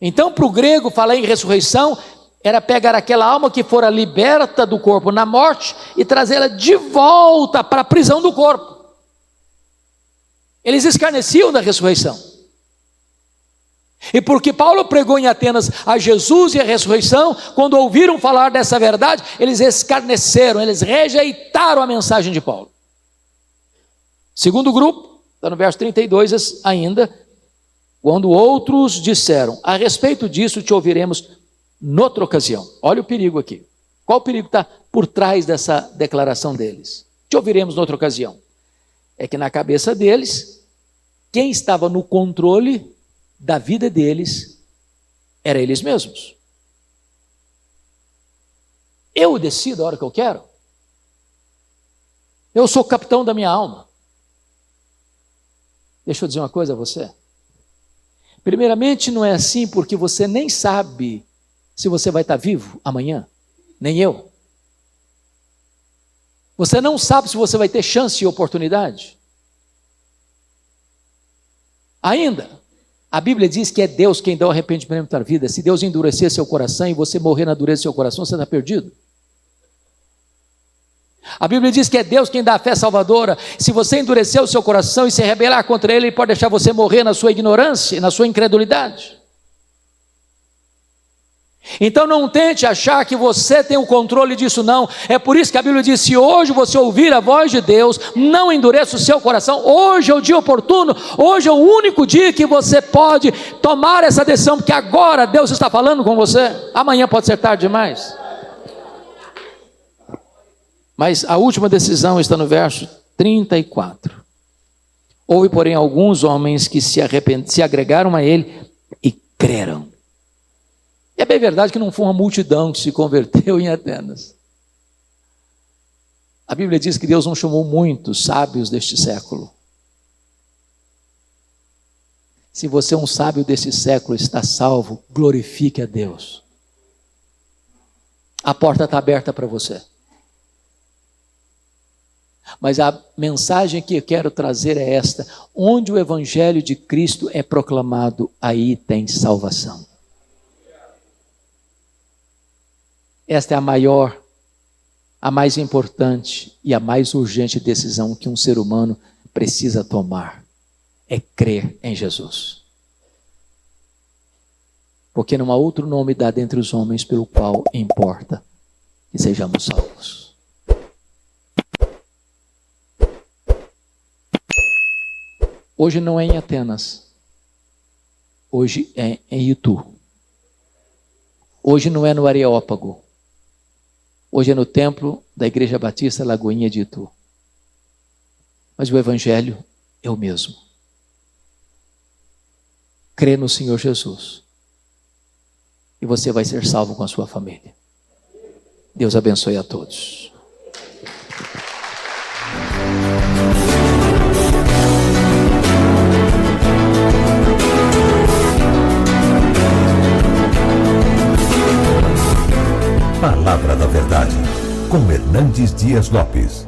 Então, para o grego, falar em ressurreição era pegar aquela alma que fora liberta do corpo na morte e trazê-la de volta para a prisão do corpo. Eles escarneciam da ressurreição. E porque Paulo pregou em Atenas a Jesus e a ressurreição, quando ouviram falar dessa verdade, eles escarneceram, eles rejeitaram a mensagem de Paulo. Segundo grupo, está no verso 32 ainda, quando outros disseram, a respeito disso te ouviremos noutra ocasião. Olha o perigo aqui. Qual o perigo está por trás dessa declaração deles? Te ouviremos noutra ocasião. É que na cabeça deles, quem estava no controle da vida deles era eles mesmos. Eu decido a hora que eu quero. Eu sou o capitão da minha alma. Deixa eu dizer uma coisa a você. Primeiramente, não é assim porque você nem sabe se você vai estar vivo amanhã, nem eu. Você não sabe se você vai ter chance e oportunidade. Ainda, a Bíblia diz que é Deus quem dá o arrependimento da vida. Se Deus endurecer seu coração e você morrer na dureza do seu coração, você está perdido. A Bíblia diz que é Deus quem dá a fé salvadora. Se você endurecer o seu coração e se rebelar contra Ele, Ele pode deixar você morrer na sua ignorância, na sua incredulidade. Então não tente achar que você tem o controle disso, não. É por isso que a Bíblia diz, se hoje você ouvir a voz de Deus, não endureça o seu coração. Hoje é o dia oportuno, hoje é o único dia que você pode tomar essa decisão, porque agora Deus está falando com você. Amanhã pode ser tarde demais. Mas a última decisão está no verso 34. Houve, porém, alguns homens que se agregaram a ele e creram. É bem verdade que não foi uma multidão que se converteu em Atenas. A Bíblia diz que Deus não chamou muitos sábios deste século. Se você é um sábio deste século e está salvo, glorifique a Deus. A porta está aberta para você. Mas a mensagem que eu quero trazer é esta: onde o Evangelho de Cristo é proclamado, aí tem salvação. Esta é a maior, a mais importante e a mais urgente decisão que um ser humano precisa tomar, é crer em Jesus. Porque não há outro nome dado entre os homens pelo qual importa que sejamos salvos. Hoje não é em Atenas, hoje é em Itu. Hoje não é no Areópago, hoje é no templo da Igreja Batista Lagoinha de Itu. Mas o Evangelho é o mesmo. Crê no Senhor Jesus e você vai ser salvo com a sua família. Deus abençoe a todos. Palavra da Verdade, com Hernandes Dias Lopes.